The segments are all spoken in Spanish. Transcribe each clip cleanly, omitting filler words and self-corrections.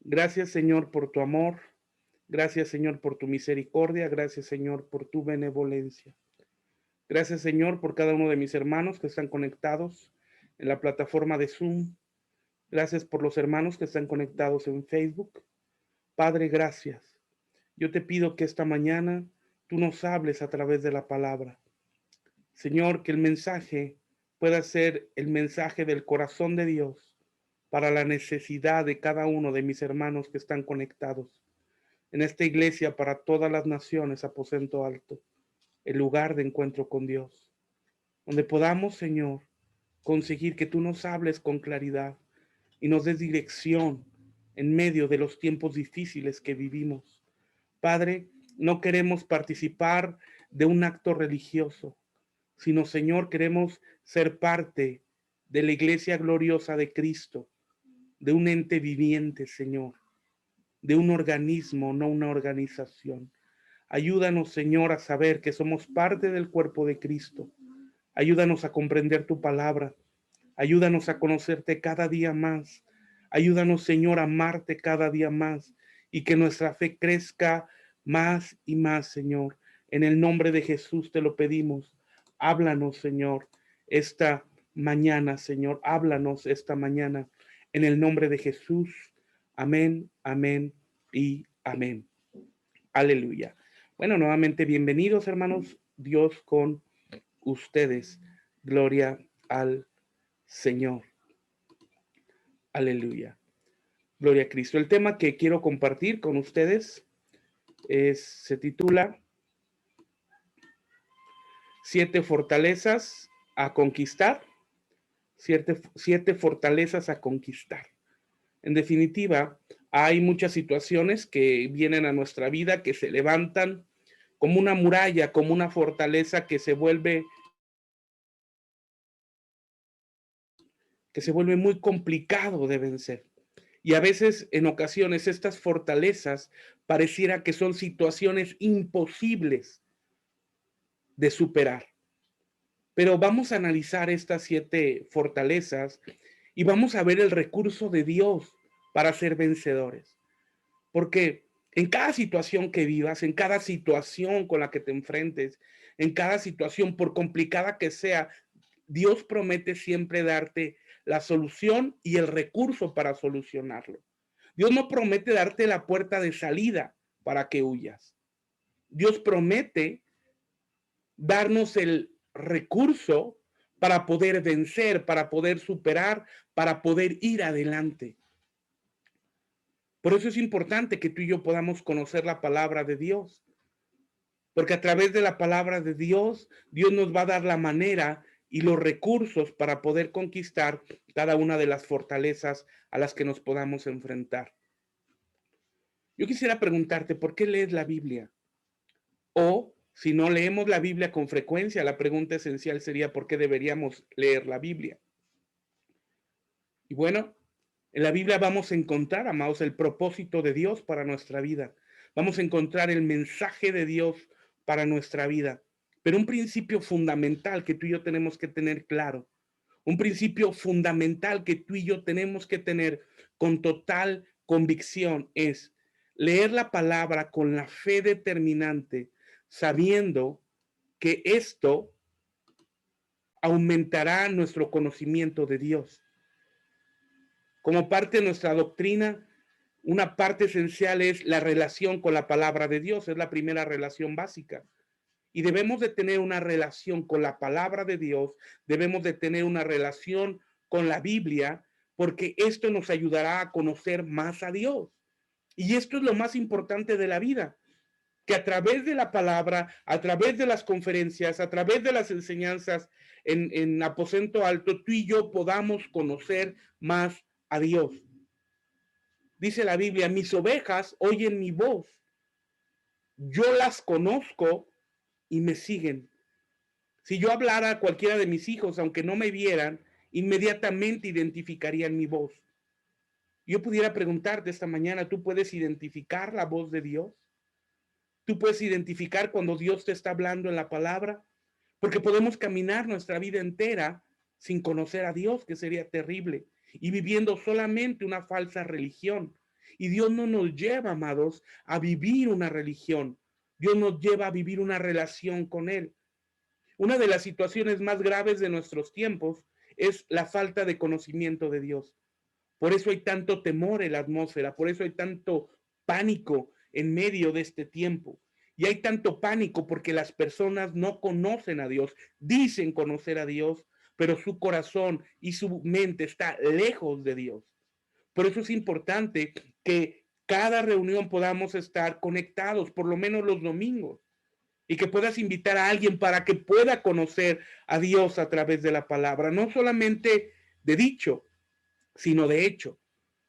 Gracias, Señor, por tu amor. Gracias, Señor, por tu misericordia. Gracias, Señor, por tu benevolencia. Gracias, Señor, por cada uno de mis hermanos que están conectados en la plataforma de Zoom. Gracias por los hermanos que están conectados en Facebook. Padre, gracias. Yo te pido que esta mañana tú nos hables a través de la palabra. Señor, que el mensaje pueda ser el mensaje del corazón de Dios para la necesidad de cada uno de mis hermanos que están conectados en esta iglesia para todas las naciones, aposento alto, el lugar de encuentro con Dios, donde podamos, Señor, conseguir que tú nos hables con claridad y nos des dirección en medio de los tiempos difíciles que vivimos. Padre, no queremos participar de un acto religioso, sino, Señor, queremos ser parte de la iglesia gloriosa de Cristo, de un ente viviente, Señor, de un organismo, no una organización. Ayúdanos, Señor, a saber que somos parte del cuerpo de Cristo. Ayúdanos a comprender tu palabra. Ayúdanos a conocerte cada día más. Ayúdanos, Señor, a amarte cada día más y que nuestra fe crezca más y más, Señor. En el nombre de Jesús te lo pedimos. Háblanos, Señor, esta mañana, Señor. Háblanos esta mañana. En el nombre de Jesús. Amén, amén y amén. Aleluya. Bueno, nuevamente bienvenidos, hermanos. Dios con ustedes. Gloria al Señor. Aleluya. Gloria a Cristo. El tema que quiero compartir con ustedes se titula Siete fortalezas a conquistar. Siete fortalezas a conquistar. En definitiva, hay muchas situaciones que vienen a nuestra vida, que se levantan como una muralla, como una fortaleza que se vuelve muy complicado de vencer. Y a veces, en ocasiones, estas fortalezas pareciera que son situaciones imposibles de superar. Pero vamos a analizar estas siete fortalezas y vamos a ver el recurso de Dios para ser vencedores. Porque en cada situación que vivas, en cada situación con la que te enfrentes, en cada situación, por complicada que sea, Dios promete siempre darte la solución y el recurso para solucionarlo. Dios no promete darte la puerta de salida para que huyas. Dios promete darnos el recurso para poder vencer, para poder superar, para poder ir adelante. Por eso es importante que tú y yo podamos conocer la palabra de Dios, porque a través de la palabra de Dios, Dios nos va a dar la manera y los recursos para poder conquistar cada una de las fortalezas a las que nos podamos enfrentar. Yo quisiera preguntarte, ¿por qué lees la Biblia? O si no leemos la Biblia con frecuencia, la pregunta esencial sería, ¿por qué deberíamos leer la Biblia? Y bueno, en la Biblia vamos a encontrar, amados, el propósito de Dios para nuestra vida. Vamos a encontrar el mensaje de Dios para nuestra vida. Pero un principio fundamental que tú y yo tenemos que tener claro, un principio fundamental que tú y yo tenemos que tener con total convicción es leer la palabra con la fe determinante, sabiendo que esto aumentará nuestro conocimiento de Dios. Como parte de nuestra doctrina, una parte esencial es la relación con la palabra de Dios, es la primera relación básica. Y debemos de tener una relación con la palabra de Dios, debemos de tener una relación con la Biblia, porque esto nos ayudará a conocer más a Dios. Y esto es lo más importante de la vida, que a través de la palabra, a través de las conferencias, a través de las enseñanzas en Aposento Alto, tú y yo podamos conocer más a Dios. Dice la Biblia, mis ovejas oyen mi voz, yo las conozco y me siguen. Si yo hablara a cualquiera de mis hijos, aunque no me vieran, inmediatamente identificarían mi voz. Yo pudiera preguntarte esta mañana, ¿tú puedes identificar la voz de Dios? ¿Tú puedes identificar cuando Dios te está hablando en la palabra? Porque podemos caminar nuestra vida entera sin conocer a Dios, que sería terrible, y viviendo solamente una falsa religión. Y Dios no nos lleva, amados, a vivir una religión. Dios nos lleva a vivir una relación con Él. Una de las situaciones más graves de nuestros tiempos es la falta de conocimiento de Dios. Por eso hay tanto temor en la atmósfera, por eso hay tanto pánico en medio de este tiempo. Y hay tanto pánico porque las personas no conocen a Dios, dicen conocer a Dios, pero su corazón y su mente está lejos de Dios. Por eso es importante que cada reunión podamos estar conectados, por lo menos los domingos, y que puedas invitar a alguien para que pueda conocer a Dios a través de la palabra, no solamente de dicho, sino de hecho.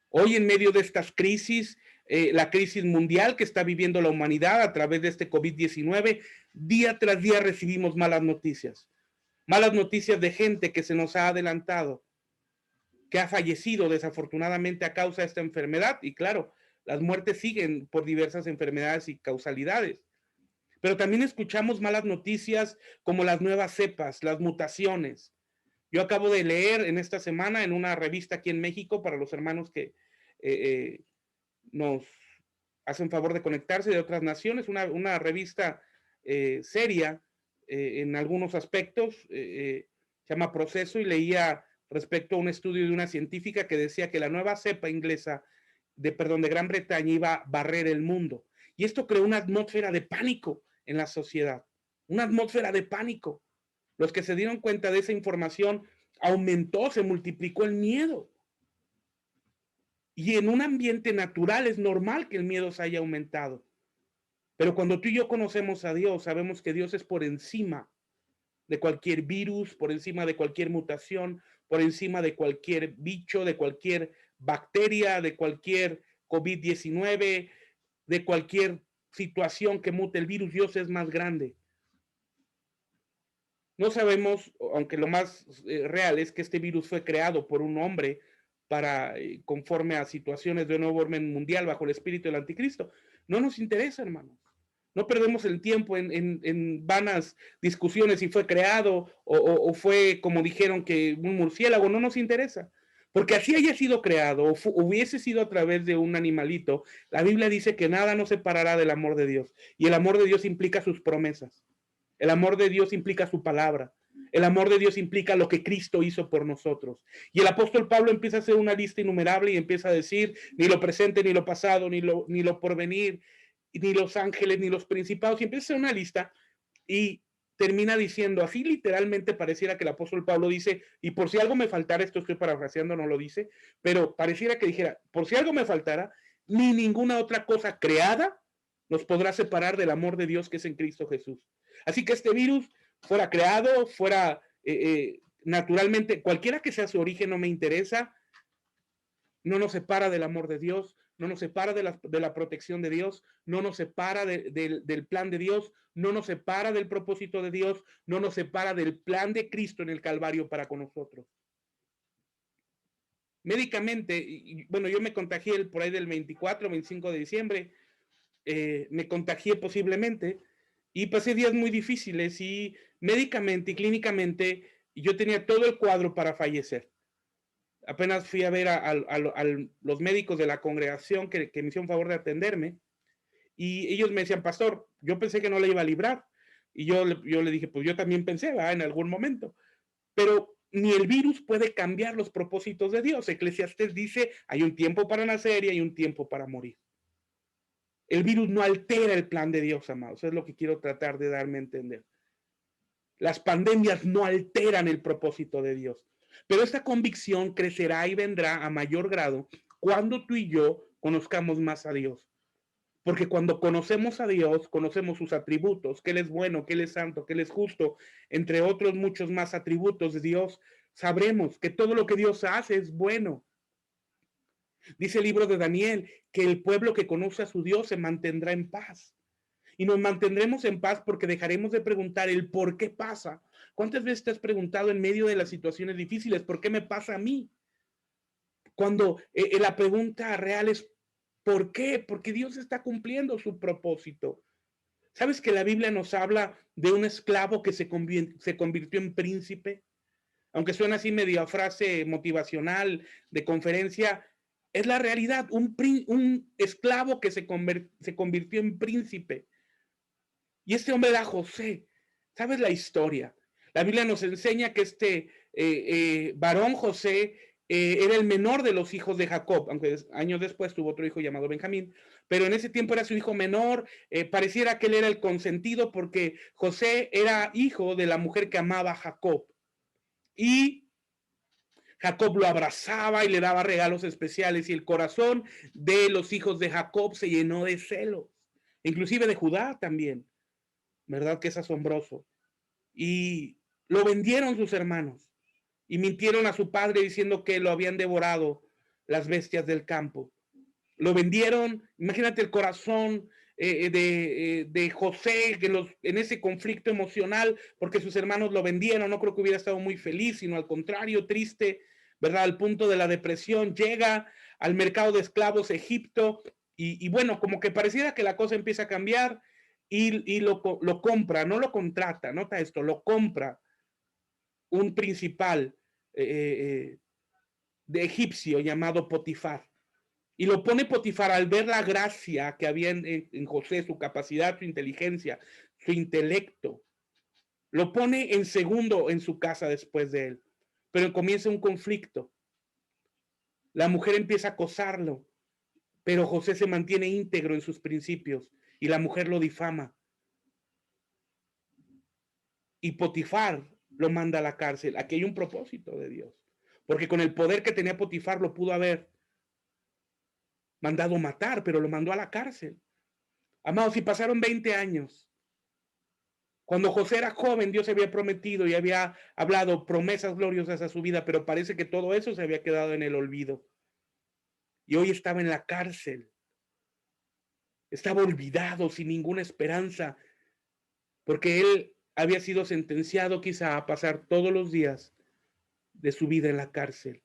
Hoy en medio de estas crisis, la crisis mundial que está viviendo la humanidad a través de este COVID-19, día tras día recibimos malas noticias de gente que se nos ha adelantado, que ha fallecido desafortunadamente a causa de esta enfermedad. Y claro, las muertes siguen por diversas enfermedades y causalidades. Pero también escuchamos malas noticias como las nuevas cepas, las mutaciones. Yo acabo de leer en esta semana en una revista aquí en México para los hermanos que nos hacen favor de conectarse de otras naciones, una revista seria en algunos aspectos, se llama Proceso, y leía respecto a un estudio de una científica que decía que la nueva cepa inglesa de Gran Bretaña iba a barrer el mundo. Y esto creó una atmósfera de pánico en la sociedad, una atmósfera de pánico. Los que se dieron cuenta de esa información, aumentó, se multiplicó el miedo. Y en un ambiente natural es normal que el miedo se haya aumentado. Pero cuando tú y yo conocemos a Dios, sabemos que Dios es por encima de cualquier virus, por encima de cualquier mutación, por encima de cualquier bicho, de cualquier bacteria, de cualquier COVID-19, de cualquier situación que mute el virus. Dios es más grande. No sabemos, aunque lo más real es que este virus fue creado por un hombre para, conforme a situaciones de nuevo orden mundial bajo el espíritu del anticristo. No nos interesa, hermanos. No perdemos el tiempo en vanas discusiones si fue creado o fue, como dijeron, que un murciélago. No nos interesa. Porque así haya sido creado o hubiese sido a través de un animalito, la Biblia dice que nada nos separará del amor de Dios. Y el amor de Dios implica sus promesas. El amor de Dios implica su palabra. El amor de Dios implica lo que Cristo hizo por nosotros. Y el apóstol Pablo empieza a hacer una lista innumerable y empieza a decir, ni lo presente, ni lo pasado, ni lo porvenir, ni los ángeles, ni los principados. Y empieza a hacer una lista y termina diciendo, así literalmente pareciera que el apóstol Pablo dice, y por si algo me faltara, esto estoy parafraseando, no lo dice, pero pareciera que dijera, por si algo me faltara, ni ninguna otra cosa creada nos podrá separar del amor de Dios que es en Cristo Jesús. Así que este virus fuera creado, fuera naturalmente, cualquiera que sea su origen, no me interesa, no nos separa del amor de Dios, no nos separa de la protección de Dios, no nos separa del plan de Dios, no nos separa del propósito de Dios, no nos separa del plan de Cristo en el Calvario para con nosotros. Médicamente, bueno, yo me contagié por ahí del 24, 25 de diciembre, me contagié posiblemente y pasé días muy difíciles y médicamente y clínicamente yo tenía todo el cuadro para fallecer. Apenas fui a ver a los médicos de la congregación que me hicieron favor de atenderme y ellos me decían, pastor, yo pensé que no le iba a librar. Y yo le dije, pues yo también pensé, ¿verdad? En algún momento. Pero ni el virus puede cambiar los propósitos de Dios. Eclesiastés dice, hay un tiempo para nacer y hay un tiempo para morir. El virus no altera el plan de Dios, amados. Es lo que quiero tratar de darme a entender. Las pandemias no alteran el propósito de Dios. Pero esta convicción crecerá y vendrá a mayor grado cuando tú y yo conozcamos más a Dios. Porque cuando conocemos a Dios, conocemos sus atributos, que Él es bueno, que Él es santo, que Él es justo, entre otros muchos más atributos de Dios, sabremos que todo lo que Dios hace es bueno. Dice el libro de Daniel que el pueblo que conoce a su Dios se mantendrá en paz. Y nos mantendremos en paz porque dejaremos de preguntar el por qué pasa. ¿Cuántas veces te has preguntado en medio de las situaciones difíciles, por qué me pasa a mí? Cuando la pregunta real es ¿por qué? Porque Dios está cumpliendo su propósito. ¿Sabes que la Biblia nos habla de un esclavo que se convirtió en príncipe? Aunque suena así medio frase motivacional de conferencia, Es la realidad, un esclavo que se convirtió en príncipe. Y este hombre era José. ¿Sabes la historia? La Biblia nos enseña que este varón José era el menor de los hijos de Jacob, aunque años después tuvo otro hijo llamado Benjamín, pero en ese tiempo era su hijo menor. Pareciera que él era el consentido porque José era hijo de la mujer que amaba a Jacob. Y Jacob lo abrazaba y le daba regalos especiales, y el corazón de los hijos de Jacob se llenó de celos, inclusive de Judá también. ¿Verdad que es asombroso? Y lo vendieron sus hermanos y mintieron a su padre diciendo que lo habían devorado las bestias del campo. Lo vendieron, imagínate el corazón de José en ese conflicto emocional, porque sus hermanos lo vendieron. No creo que hubiera estado muy feliz, sino al contrario, triste, ¿verdad? Al punto de la depresión. Llega al mercado de esclavos Egipto y bueno, como que pareciera que la cosa empieza a cambiar y lo compra, no lo contrata, nota esto, lo compra un principal de egipcio llamado Potifar. Y lo pone Potifar al ver la gracia que había en José, su capacidad, su inteligencia, su intelecto. Lo pone en segundo en su casa después de él. Pero comienza un conflicto. La mujer empieza a acosarlo, pero José se mantiene íntegro en sus principios y la mujer lo difama. Y Potifar lo manda a la cárcel. Aquí hay un propósito de Dios. Porque con el poder que tenía Potifar lo pudo haber mandado matar, pero lo mandó a la cárcel. Amados, si pasaron 20 años, cuando José era joven, Dios había prometido y había hablado promesas gloriosas a su vida, pero parece que todo eso se había quedado en el olvido. Y hoy estaba en la cárcel. Estaba olvidado, sin ninguna esperanza, porque él había sido sentenciado quizá a pasar todos los días de su vida en la cárcel.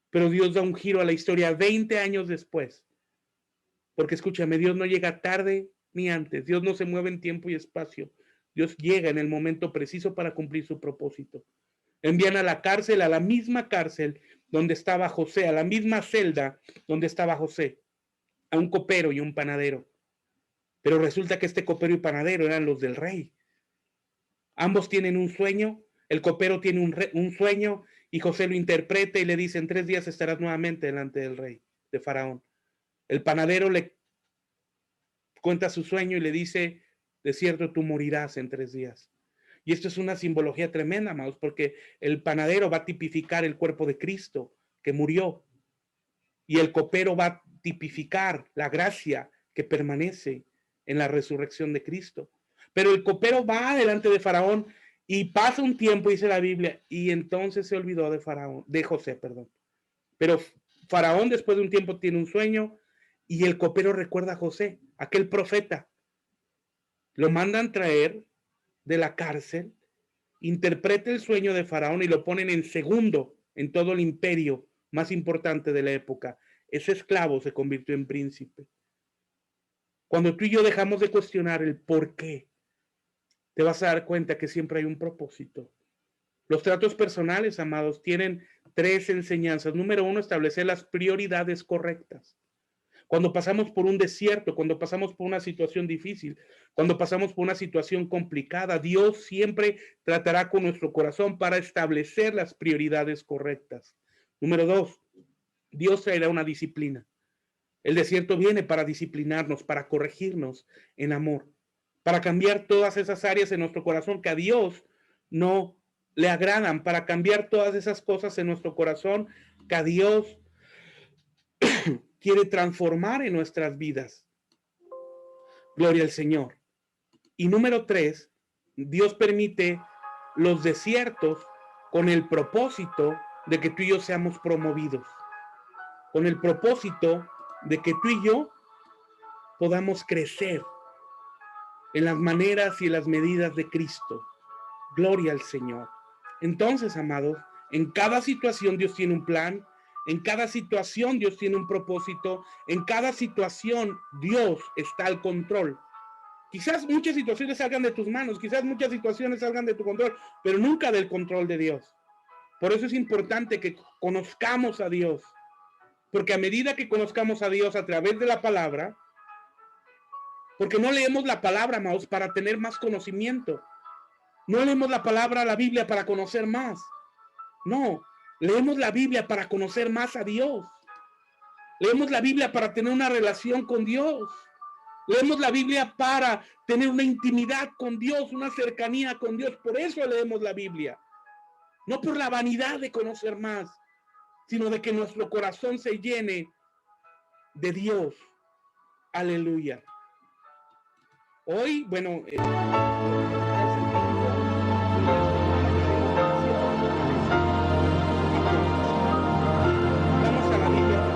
Pero Dios da un giro a la historia 20 años después. Porque escúchame, Dios no llega tarde ni antes. Dios no se mueve en tiempo y espacio. Dios llega en el momento preciso para cumplir su propósito. Envían a la cárcel, a la misma cárcel donde estaba José, a la misma celda donde estaba José, a un copero y un panadero. Pero resulta que este copero y panadero eran los del rey. Ambos tienen un sueño, el copero tiene un sueño y José lo interpreta y le dice: en 3 días estarás nuevamente delante del rey, de Faraón. El panadero le cuenta su sueño y le dice: de cierto tú morirás en 3 días. Y esto es una simbología tremenda, amados, porque el panadero va a tipificar el cuerpo de Cristo que murió y el copero va a tipificar la gracia que permanece en la resurrección de Cristo. Pero el copero va delante de Faraón y pasa un tiempo, dice la Biblia, y entonces se olvidó de Faraón, de José, perdón. Pero Faraón después de un tiempo tiene un sueño y el copero recuerda a José, aquel profeta. Lo mandan traer de la cárcel, interpreta el sueño de Faraón y lo ponen en segundo en todo el imperio más importante de la época. Ese esclavo se convirtió en príncipe. Cuando tú y yo dejamos de cuestionar el por qué, te vas a dar cuenta que siempre hay un propósito. Los tratos personales, amados, tienen 3 enseñanzas. Número 1, establecer las prioridades correctas. Cuando pasamos por un desierto, cuando pasamos por una situación difícil, cuando pasamos por una situación complicada, Dios siempre tratará con nuestro corazón para establecer las prioridades correctas. Número 2, Dios traerá una disciplina. El desierto viene para disciplinarnos, para corregirnos en amor, para cambiar todas esas áreas en nuestro corazón que a Dios no le agradan, para cambiar todas esas cosas en nuestro corazón que a Dios quiere transformar en nuestras vidas. Gloria al Señor. Y número 3, Dios permite los desiertos con el propósito de que tú y yo seamos promovidos, con el propósito de que tú y yo podamos crecer en las maneras y en las medidas de Cristo. Gloria al Señor. Entonces, amados, en cada situación Dios tiene un plan, en cada situación Dios tiene un propósito, en cada situación Dios está al control. Quizás muchas situaciones salgan de tus manos, quizás muchas situaciones salgan de tu control, pero nunca del control de Dios. Por eso es importante que conozcamos a Dios, Porque a medida que conozcamos a Dios a través de la palabra, porque no leemos la palabra, amados, para tener más conocimiento. No leemos la palabra, la Biblia, para conocer más. No, leemos la Biblia para conocer más a Dios. Leemos la Biblia para tener una relación con Dios. Leemos la Biblia para tener una intimidad con Dios, una cercanía con Dios. Por eso leemos la Biblia. No por la vanidad de conocer más, sino de que nuestro corazón se llene de Dios. Aleluya. Hoy, bueno, vamos a la Biblia.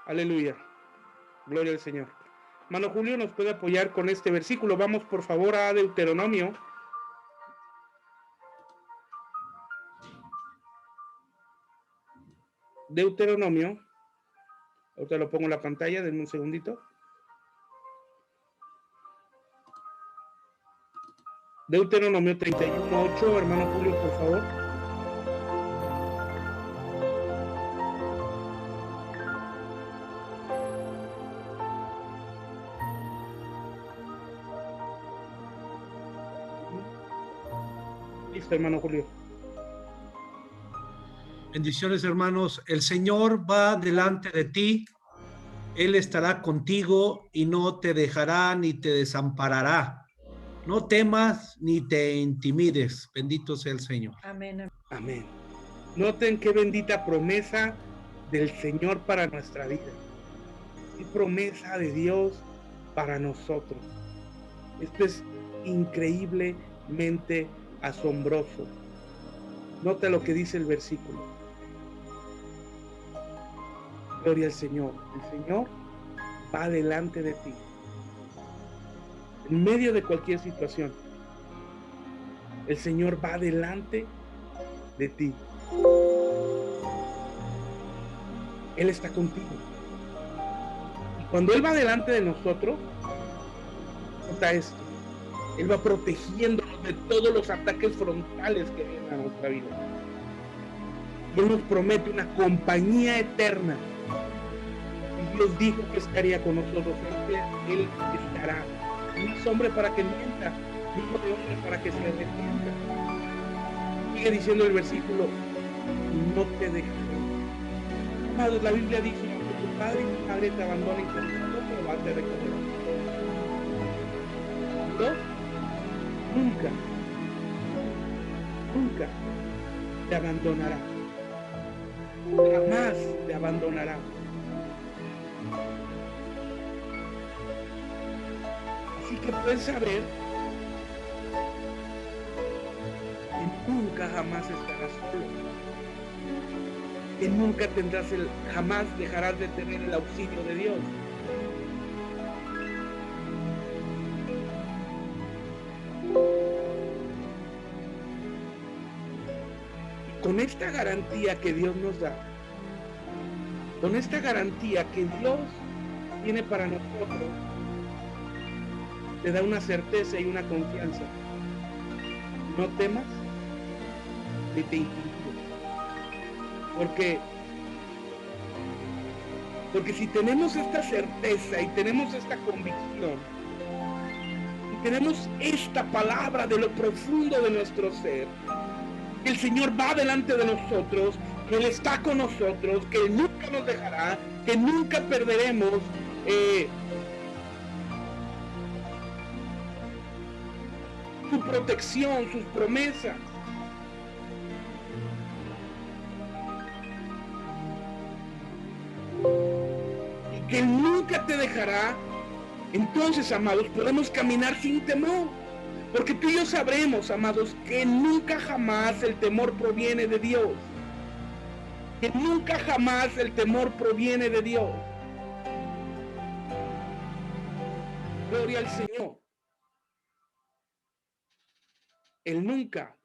Aleluya. Gloria al Señor. Hermano Julio, ¿nos puede apoyar con este versículo? Vamos, por favor, a Deuteronomio. Deuteronomio. Ahorita lo pongo en la pantalla, denme un segundito. Deuteronomio 31:8, hermano Julio, por favor. Listo, hermano Julio. Bendiciones, hermanos. El Señor va delante de ti. Él estará contigo y no te dejará ni te desamparará. No temas ni te intimides. Bendito sea el Señor. Amén. Amén. Noten qué bendita promesa del Señor para nuestra vida. Qué promesa de Dios para nosotros. Esto es increíblemente asombroso. Nota lo que dice el versículo. Gloria al Señor. El Señor va delante de ti. En medio de cualquier situación, el Señor va delante de ti. Él está contigo. Y cuando Él va delante de nosotros, nota esto, Él va protegiéndonos de todos los ataques frontales que vienen a nuestra vida. Y Él nos promete una compañía eterna. Y Dios dijo que estaría con nosotros. Él estará. No es hombre para que mienta, hijo de hombre para que se arrepienta. Sigue diciendo el versículo, no te dejaré. Amados, la Biblia dice que tu padre y tu madre te abandonen, con nosotros vas a recoger. Dios nunca te abandonará. Jamás te abandonará. Así que puedes saber que nunca jamás estarás solo, que nunca jamás dejarás de tener el auxilio de Dios. Y con esta garantía que Dios nos da, con esta garantía que Dios tiene para nosotros, te da una certeza y una confianza. No temas ni te intimides. Porque si tenemos esta certeza y tenemos esta convicción y tenemos esta palabra de lo profundo de nuestro ser, que el Señor va delante de nosotros, que Él está con nosotros, que Él nunca nos dejará, que nunca perderemos su protección, sus promesas. Y que Él nunca te dejará. Entonces, amados, podemos caminar sin temor. Porque tú y yo sabremos, amados, que nunca jamás el temor proviene de Dios. Que nunca jamás el temor proviene de Dios. Gloria al Señor. Él nunca,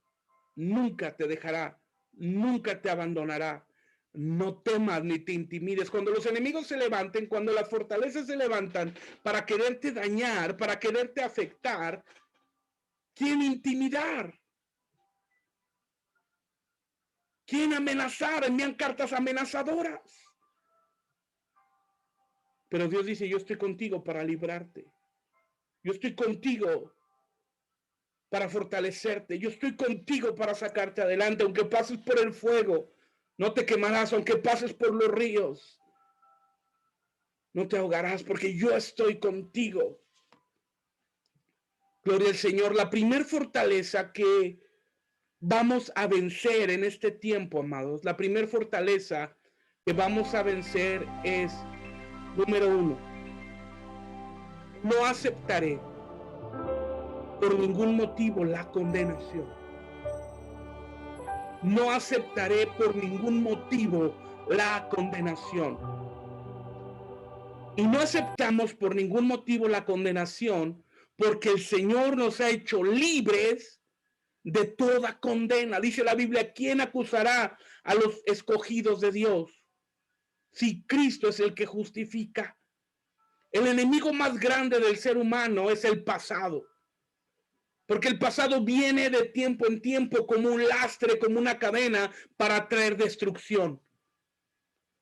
nunca te dejará, nunca te abandonará. No temas ni te intimides. Cuando los enemigos se levanten, cuando las fortalezas se levantan para quererte dañar, para quererte afectar, quieren intimidar, quieren amenazar, envían cartas amenazadoras. Pero Dios dice, yo estoy contigo para librarte. Yo estoy contigo para fortalecerte. Yo estoy contigo para sacarte adelante. Aunque pases por el fuego, no te quemarás. Aunque pases por los ríos, no te ahogarás, porque yo estoy contigo. Gloria al Señor. La primer fortaleza que vamos a vencer en este tiempo, amados, la primer fortaleza que vamos a vencer es, número 1, no aceptaré por ningún motivo la condenación. No aceptaré por ningún motivo la condenación. Y no aceptamos por ningún motivo la condenación porque el Señor nos ha hecho libres de toda condena. Dice la Biblia, ¿quién acusará a los escogidos de Dios? Si Cristo es el que justifica. El enemigo más grande del ser humano es el pasado. Porque el pasado viene de tiempo en tiempo como un lastre, como una cadena para traer destrucción.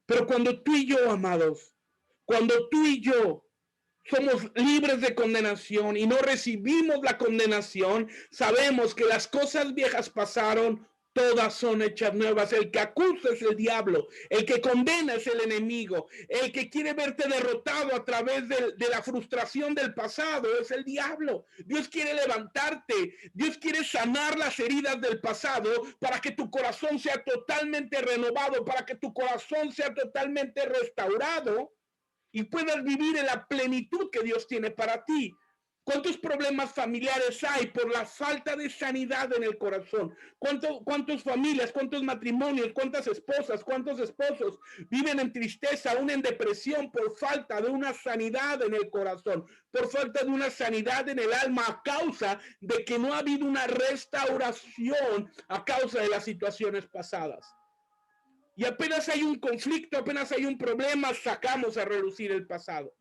Pero cuando tú y yo, amados, cuando tú y yo somos libres de condenación y no recibimos la condenación, sabemos que las cosas viejas pasaron, todas son hechas nuevas. El que acusa es el diablo, el que condena es el enemigo, el que quiere verte derrotado a través de la frustración del pasado es el diablo. Dios quiere levantarte, Dios quiere sanar las heridas del pasado para que tu corazón sea totalmente renovado, para que tu corazón sea totalmente restaurado y puedas vivir en la plenitud que Dios tiene para ti. ¿Cuántos problemas familiares hay por la falta de sanidad en el corazón? ¿Cuántas familias, cuántos matrimonios, cuántas esposas, cuántos esposos viven en tristeza, aún en depresión por falta de una sanidad en el corazón, por falta de una sanidad en el alma a causa de que no ha habido una restauración a causa de las situaciones pasadas? Y apenas hay un conflicto, apenas hay un problema, sacamos a relucir el pasado.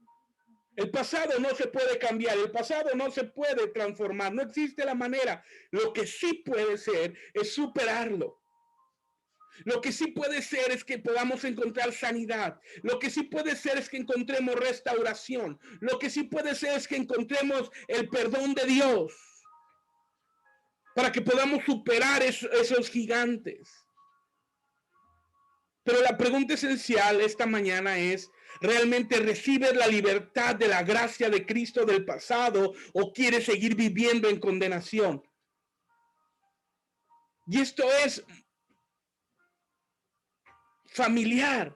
El pasado no se puede cambiar, el pasado no se puede transformar, no existe la manera. Lo que sí puede ser es superarlo. Lo que sí puede ser es que podamos encontrar sanidad. Lo que sí puede ser es que encontremos restauración. Lo que sí puede ser es que encontremos el perdón de Dios para que podamos superar esos gigantes. Pero la pregunta esencial esta mañana es, ¿realmente recibes la libertad de la gracia de Cristo del pasado o quieres seguir viviendo en condenación? Y esto es familiar.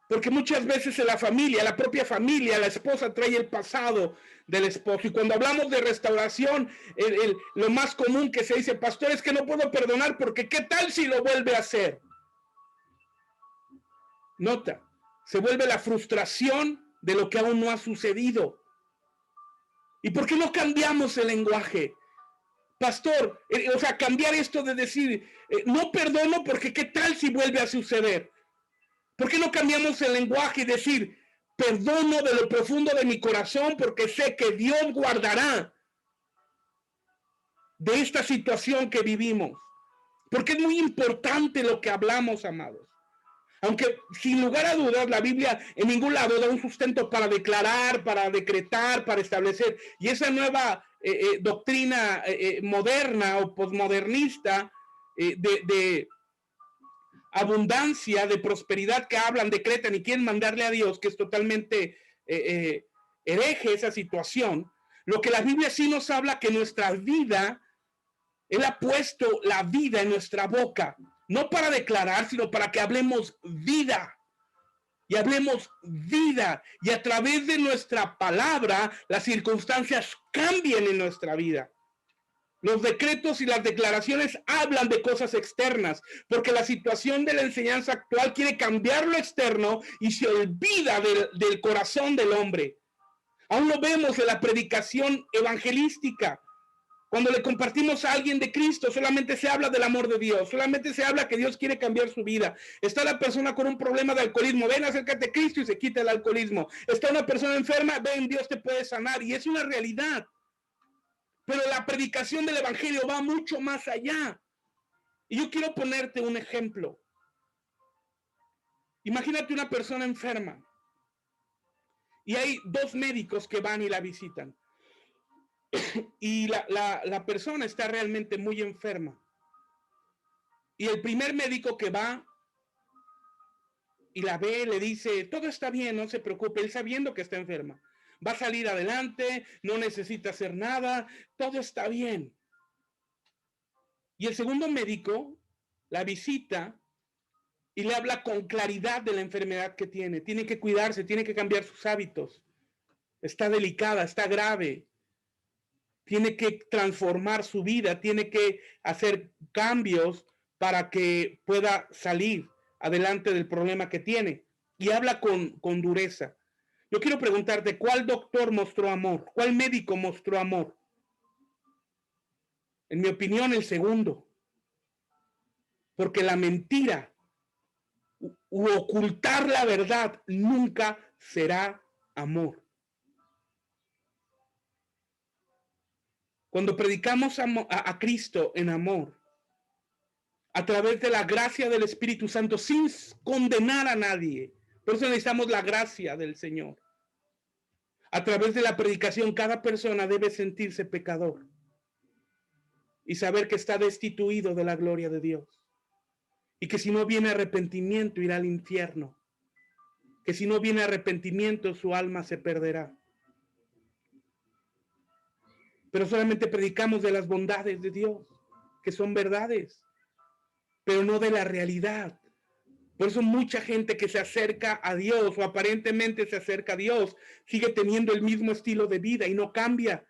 Porque muchas veces en la familia, la propia familia, la esposa trae el pasado del esposo. Y cuando hablamos de restauración, lo más común que se dice, pastor, es que no puedo perdonar porque ¿qué tal si lo vuelve a hacer? Nota, se vuelve la frustración de lo que aún no ha sucedido. ¿Y por qué no cambiamos el lenguaje? Pastor, o sea, cambiar esto de decir, no perdono porque ¿qué tal si vuelve a suceder? ¿Por qué no cambiamos el lenguaje y decir, perdono de lo profundo de mi corazón porque sé que Dios guardará de esta situación que vivimos? Porque es muy importante lo que hablamos, amados. Aunque sin lugar a dudas la Biblia en ningún lado da un sustento para declarar, para decretar, para establecer. Y esa nueva doctrina moderna o posmodernista de abundancia, de prosperidad que hablan, decretan y quieren mandarle a Dios, que es totalmente hereje esa situación. Lo que la Biblia sí nos habla que nuestra vida, Él ha puesto la vida en nuestra boca. No para declarar, sino para que hablemos vida. Y hablemos vida. Y a través de nuestra palabra, las circunstancias cambien en nuestra vida. Los decretos y las declaraciones hablan de cosas externas, porque la situación de la enseñanza actual quiere cambiar lo externo y se olvida del corazón del hombre. Aún lo vemos en la predicación evangelística. Cuando le compartimos a alguien de Cristo, solamente se habla del amor de Dios, solamente se habla que Dios quiere cambiar su vida. Está la persona con un problema de alcoholismo, ven, acércate a Cristo y se quita el alcoholismo. Está una persona enferma, ven, Dios te puede sanar, y es una realidad. Pero la predicación del evangelio va mucho más allá. Y yo quiero ponerte un ejemplo. Imagínate una persona enferma y hay dos médicos que van y la visitan. Y la persona está realmente muy enferma. Y el primer médico que va y la ve, le dice, todo está bien, no se preocupe, él sabiendo que está enferma. Va a salir adelante, no necesita hacer nada, todo está bien. Y el segundo médico la visita y le habla con claridad de la enfermedad que tiene. Tiene que cuidarse, tiene que cambiar sus hábitos. Está delicada, está grave. Tiene que transformar su vida, tiene que hacer cambios para que pueda salir adelante del problema que tiene. Y habla con dureza. Yo quiero preguntarte, ¿cuál doctor mostró amor? ¿Cuál médico mostró amor? En mi opinión, el segundo. Porque la mentira u ocultar la verdad nunca será amor. Cuando predicamos a Cristo en amor, a través de la gracia del Espíritu Santo, sin condenar a nadie, por eso necesitamos la gracia del Señor. A través de la predicación, cada persona debe sentirse pecador y saber que está destituido de la gloria de Dios. Y que si no viene arrepentimiento, irá al infierno. Que si no viene arrepentimiento, su alma se perderá. Pero solamente predicamos de las bondades de Dios, que son verdades, pero no de la realidad. Por eso mucha gente que se acerca a Dios o aparentemente se acerca a Dios sigue teniendo el mismo estilo de vida y no cambia.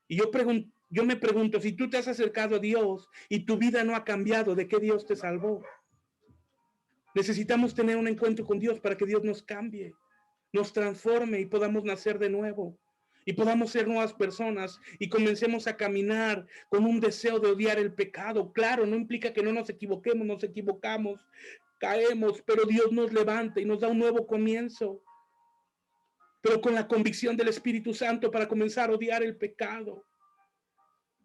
Y yo me pregunto, si tú te has acercado a Dios y tu vida no ha cambiado, ¿de qué Dios te salvó? Necesitamos tener un encuentro con Dios para que Dios nos cambie, nos transforme y podamos nacer de nuevo. Y podamos ser nuevas personas y comencemos a caminar con un deseo de odiar el pecado. Claro, no implica que no nos equivoquemos, nos equivocamos, caemos, pero Dios nos levanta y nos da un nuevo comienzo. Pero con la convicción del Espíritu Santo para comenzar a odiar el pecado.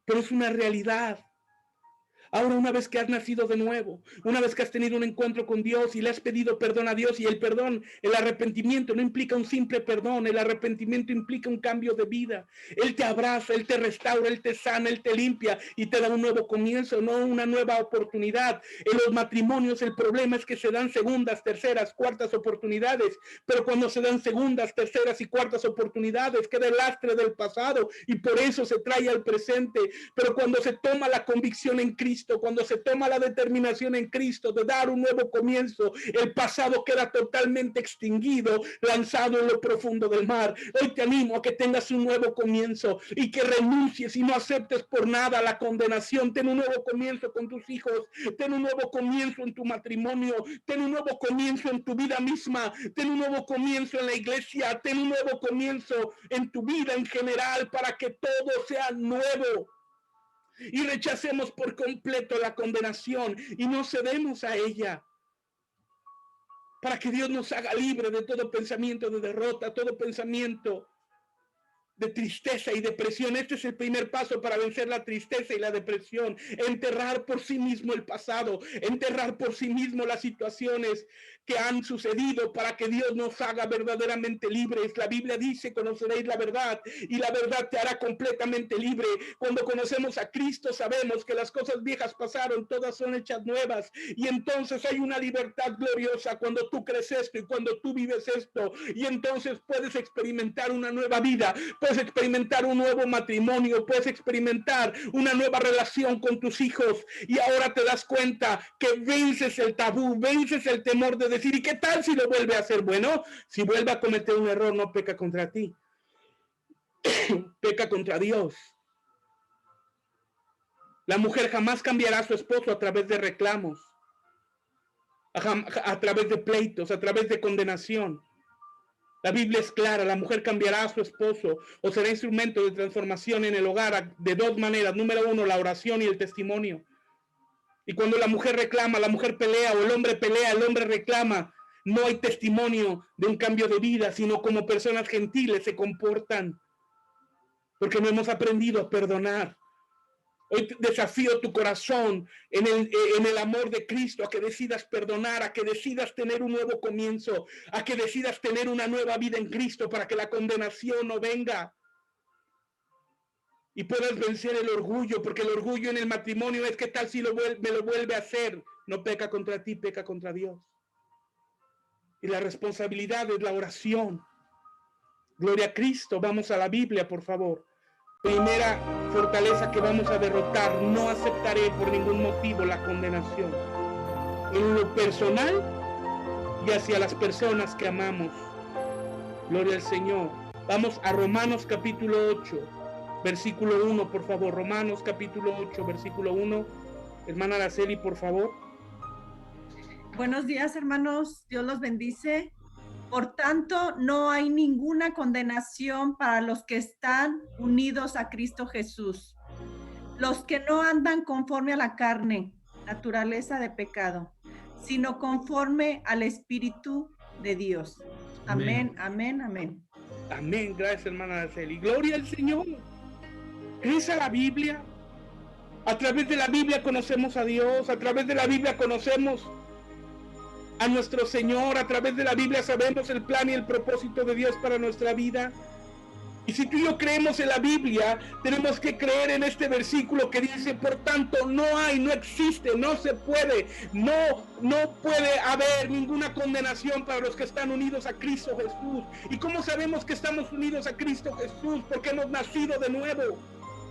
Pero es una realidad. Ahora, una vez que has nacido de nuevo, una vez que has tenido un encuentro con Dios y le has pedido perdón a Dios, y el perdón, el arrepentimiento no implica un simple perdón, el arrepentimiento implica un cambio de vida. Él te abraza, Él te restaura, Él te sana, Él te limpia y te da un nuevo comienzo, no una nueva oportunidad. En los matrimonios el problema es que se dan segundas, terceras, cuartas oportunidades, pero cuando se dan segundas, terceras y cuartas oportunidades queda el lastre del pasado y por eso se trae al presente. Pero cuando se toma la convicción en Cristo, cuando se toma la determinación en Cristo de dar un nuevo comienzo, el pasado queda totalmente extinguido, lanzado en lo profundo del mar. Hoy te animo a que tengas un nuevo comienzo y que renuncies y no aceptes por nada la condenación. Ten un nuevo comienzo con tus hijos, ten un nuevo comienzo en tu matrimonio, ten un nuevo comienzo en tu vida misma, ten un nuevo comienzo en la iglesia, ten un nuevo comienzo en tu vida en general para que todo sea nuevo. Y rechacemos por completo la condenación y no cedemos a ella, para que Dios nos haga libre de todo pensamiento de derrota, todo pensamiento de tristeza y depresión. Este es el primer paso para vencer la tristeza y la depresión: enterrar por sí mismo el pasado, enterrar por sí mismo las situaciones que han sucedido, para que Dios nos haga verdaderamente libres. La Biblia dice: conoceréis la verdad y la verdad te hará completamente libre. Cuando conocemos a Cristo sabemos que las cosas viejas pasaron, todas son hechas nuevas, y entonces hay una libertad gloriosa cuando tú crees esto y cuando tú vives esto, y entonces puedes experimentar una nueva vida, puedes experimentar un nuevo matrimonio, puedes experimentar una nueva relación con tus hijos, y ahora te das cuenta que vences el tabú, vences el temor de decir: ¿y qué tal si lo vuelve a hacer? Bueno, si vuelve a cometer un error, no peca contra ti, peca contra Dios. La mujer jamás cambiará a su esposo a través de reclamos, a través de pleitos, a través de condenación. La Biblia es clara, la mujer cambiará a su esposo o será instrumento de transformación en el hogar de dos maneras. Número uno, la oración y el testimonio. Y cuando la mujer reclama, la mujer pelea o el hombre pelea, el hombre reclama, no hay testimonio de un cambio de vida, sino como personas gentiles se comportan, porque no hemos aprendido a perdonar. Hoy desafío tu corazón en el amor de Cristo, a que decidas perdonar, a que decidas tener un nuevo comienzo, a que decidas tener una nueva vida en Cristo para que la condenación no venga y puedas vencer el orgullo, porque el orgullo en el matrimonio es: ¿qué tal si me lo vuelve a hacer? No peca contra ti, peca contra Dios. Y la responsabilidad es la oración. Gloria a Cristo. Vamos a la Biblia, por favor. Primera fortaleza que vamos a derrotar: no aceptaré por ningún motivo la condenación, en lo personal y hacia las personas que amamos. Gloria al Señor. Vamos a Romanos capítulo 8, versículo 1, por favor. Romanos capítulo 8, versículo 1. Hermana Araceli, por favor. Buenos días, hermanos. Dios los bendice. Por tanto, no hay ninguna condenación para los que están unidos a Cristo Jesús, los que no andan conforme a la carne, naturaleza de pecado, sino conforme al Espíritu de Dios. Amén, amén, amén. Amén. Gracias, hermana Araceli. Gloria al Señor. ¿Crees a la Biblia? A través de la Biblia conocemos a Dios, a través de la Biblia conocemos a nuestro Señor, a través de la Biblia sabemos el plan y el propósito de Dios para nuestra vida. Y si tú y yo creemos en la Biblia, tenemos que creer en este versículo que dice: por tanto, no existe, no se puede, no puede haber ninguna condenación para los que están unidos a Cristo Jesús. ¿Y cómo sabemos que estamos unidos a Cristo Jesús? Porque hemos nacido de nuevo.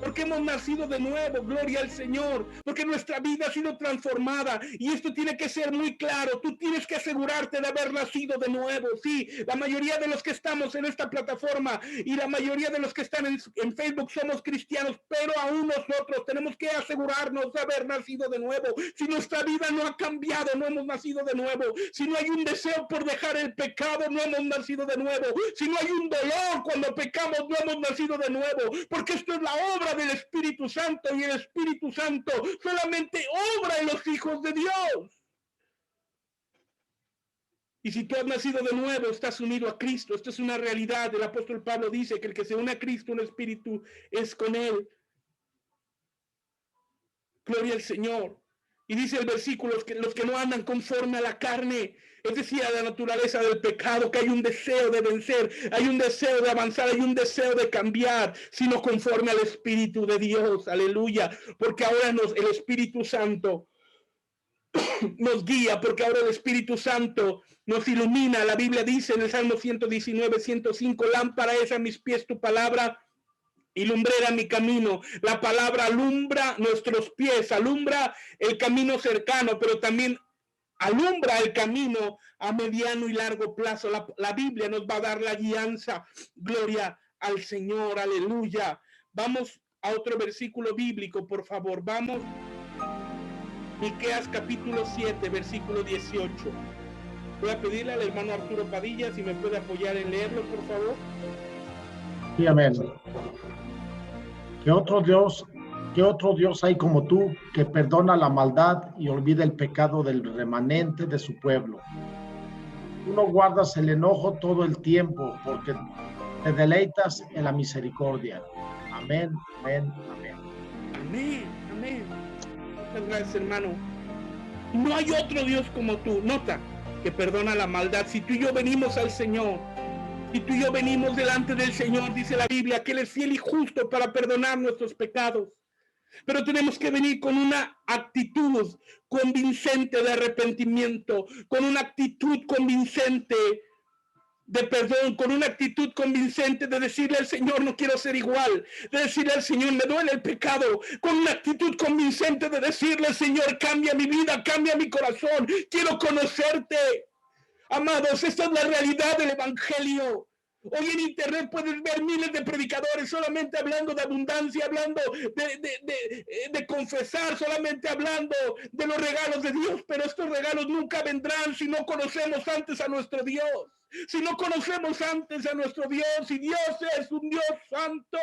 Porque hemos nacido de nuevo, gloria al Señor, porque nuestra vida ha sido transformada, y esto tiene que ser muy claro. Tú tienes que asegurarte de haber nacido de nuevo. Sí, la mayoría de los que estamos en esta plataforma y la mayoría de los que están en Facebook somos cristianos, pero aún nosotros tenemos que asegurarnos de haber nacido de nuevo. Si nuestra vida no ha cambiado, no hemos nacido de nuevo. Si no hay un deseo por dejar el pecado, no hemos nacido de nuevo. Si no hay un dolor cuando pecamos, no hemos nacido de nuevo, porque esto es la obra del Espíritu Santo, y el Espíritu Santo solamente obra en los hijos de Dios. Y si tú has nacido de nuevo, estás unido a Cristo. Esto es una realidad. El apóstol Pablo dice que el que se une a Cristo, un espíritu es con él. Gloria al Señor. Y dice el versículo: los que no andan conforme a la carne, es decir, a la naturaleza del pecado, que hay un deseo de vencer, hay un deseo de avanzar, hay un deseo de cambiar, sino conforme al Espíritu de Dios. Aleluya. Porque ahora el Espíritu Santo nos guía, porque ahora el Espíritu Santo nos ilumina. La Biblia dice en el Salmo 119, 105: lámpara es a mis pies tu palabra y lumbrera mi camino. La palabra alumbra nuestros pies, alumbra el camino cercano, pero también alumbra el camino a mediano y largo plazo. La Biblia nos va a dar la guianza. Gloria al Señor, aleluya. Vamos a otro versículo bíblico, por favor. Vamos, Miqueas capítulo 7, versículo 18. Voy a pedirle al hermano Arturo Padilla si me puede apoyar en leerlo, por favor. Sí, amén. ¿Qué otro Dios hay como tú, que perdona la maldad y olvida el pecado del remanente de su pueblo? Tú no guardas el enojo todo el tiempo, porque te deleitas en la misericordia. Amén, amén, amén. Amén, amén. Muchas gracias, hermano. No hay otro Dios como tú. Nota que perdona la maldad. Si tú y yo venimos al Señor, si tú y yo venimos delante del Señor, dice la Biblia que Él es fiel y justo para perdonar nuestros pecados. Pero tenemos que venir con una actitud convincente de arrepentimiento, con una actitud convincente de perdón, con una actitud convincente de decirle al Señor: no quiero ser igual, de decirle al Señor: me duele el pecado, con una actitud convincente de decirle: Señor, cambia mi vida, cambia mi corazón, quiero conocerte. Amados, esta es la realidad del Evangelio. Hoy en internet puedes ver miles de predicadores solamente hablando de abundancia, hablando de confesar, solamente hablando de los regalos de Dios, pero estos regalos nunca vendrán si no conocemos antes a nuestro Dios. Si no conocemos antes a nuestro Dios, y Dios es un Dios santo.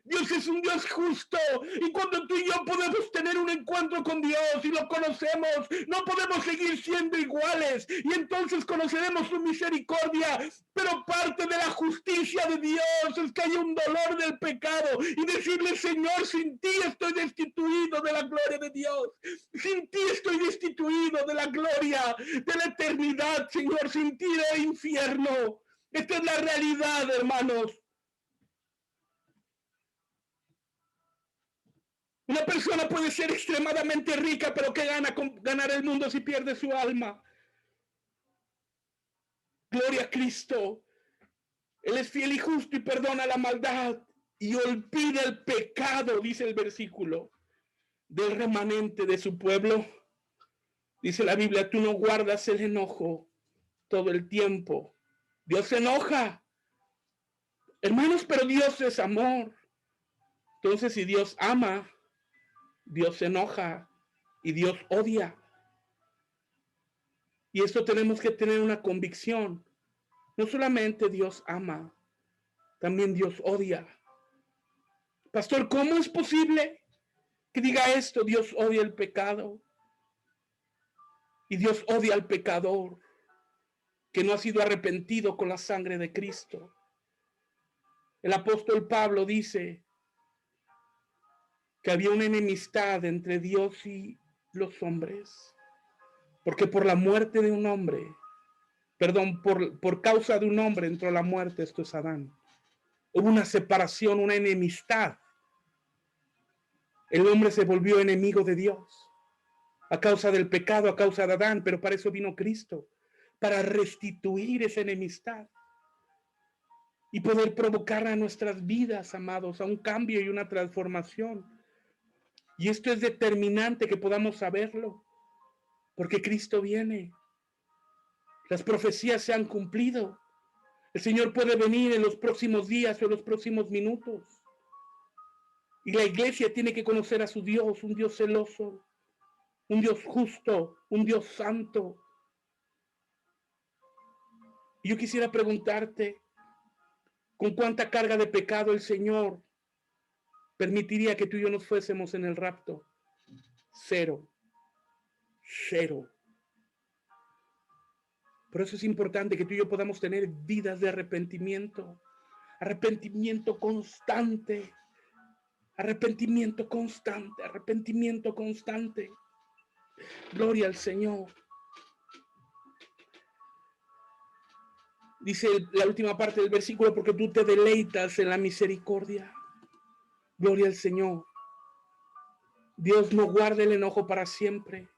Dios es un Dios justo, y cuando tú y yo podemos tener un encuentro con Dios y lo conocemos, no podemos seguir siendo iguales, y entonces conoceremos su misericordia. Pero parte de la justicia de Dios es que haya un dolor del pecado y decirle: Señor, sin ti estoy destituido de la gloria de Dios, sin ti estoy destituido de la gloria de la eternidad, Señor, sin ti del infierno. Esta es la realidad, hermanos. Una persona puede ser extremadamente rica, pero ¿qué gana con ganar el mundo si pierde su alma? Gloria a Cristo. Él es fiel y justo y perdona la maldad y olvida el pecado, dice el versículo, del remanente de su pueblo. Dice la Biblia: tú no guardas el enojo todo el tiempo. Dios se enoja, hermanos, pero Dios es amor. Entonces, si Dios ama, Dios se enoja y Dios odia. Y esto tenemos que tener una convicción. No solamente Dios ama, también Dios odia. Pastor, ¿cómo es posible que diga esto? Dios odia el pecado. Y Dios odia al pecador que no ha sido arrepentido con la sangre de Cristo. El apóstol Pablo dice que había una enemistad entre Dios y los hombres, porque por la muerte de un hombre, por causa de un hombre entró la muerte, esto es Adán. Hubo una separación, una enemistad. El hombre se volvió enemigo de Dios a causa del pecado, a causa de Adán, pero para eso vino Cristo, para restituir esa enemistad y poder provocar a nuestras vidas, amados, a un cambio y una transformación. Y esto es determinante que podamos saberlo, porque Cristo viene. Las profecías se han cumplido. El Señor puede venir en los próximos días o en los próximos minutos. Y la iglesia tiene que conocer a su Dios, un Dios celoso, un Dios justo, un Dios santo. Y yo quisiera preguntarte, ¿con cuánta carga de pecado el Señor permitiría que tú y yo nos fuésemos en el rapto? Cero. Por eso es importante que tú y yo podamos tener vidas de arrepentimiento constante, arrepentimiento constante. Gloria al Señor. Dice la última parte del versículo: porque tú te deleitas en la misericordia. Gloria al Señor. Dios no guarda el enojo para siempre.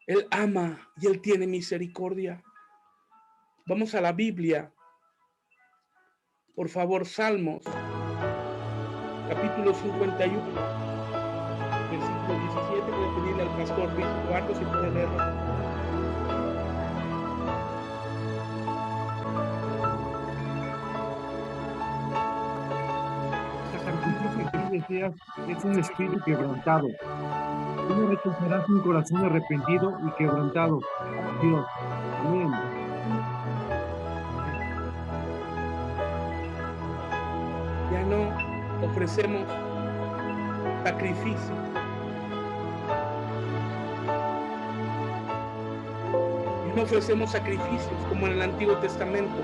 Él ama y Él tiene misericordia. Vamos a la Biblia. Por favor, Salmos, capítulo 51, versículo 17. Voy a pedirle al pastor Luis Eduardo si puede leerlo. Deseas es un espíritu quebrantado. Tú no rechazarás un corazón arrepentido y quebrantado. Dios. Amén. Ya no ofrecemos sacrificio. Ya no ofrecemos sacrificios como en el Antiguo Testamento.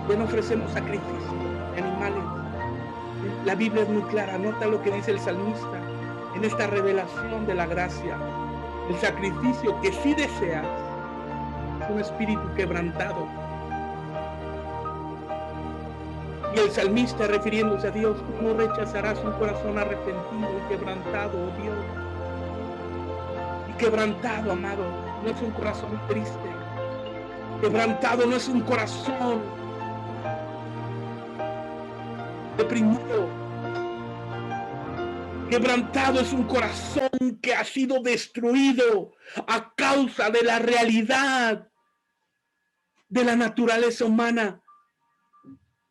Ya no ofrecemos sacrificios de animales. La Biblia es muy clara, nota lo que dice el salmista en esta revelación de la gracia. El sacrificio que sí deseas es un espíritu quebrantado. Y el salmista, refiriéndose a Dios: tú no rechazarás un corazón arrepentido y quebrantado, oh Dios. Y quebrantado, amado, no es un corazón triste. Quebrantado no es un corazón deprimido. Quebrantado es un corazón que ha sido destruido a causa de la realidad de la naturaleza humana.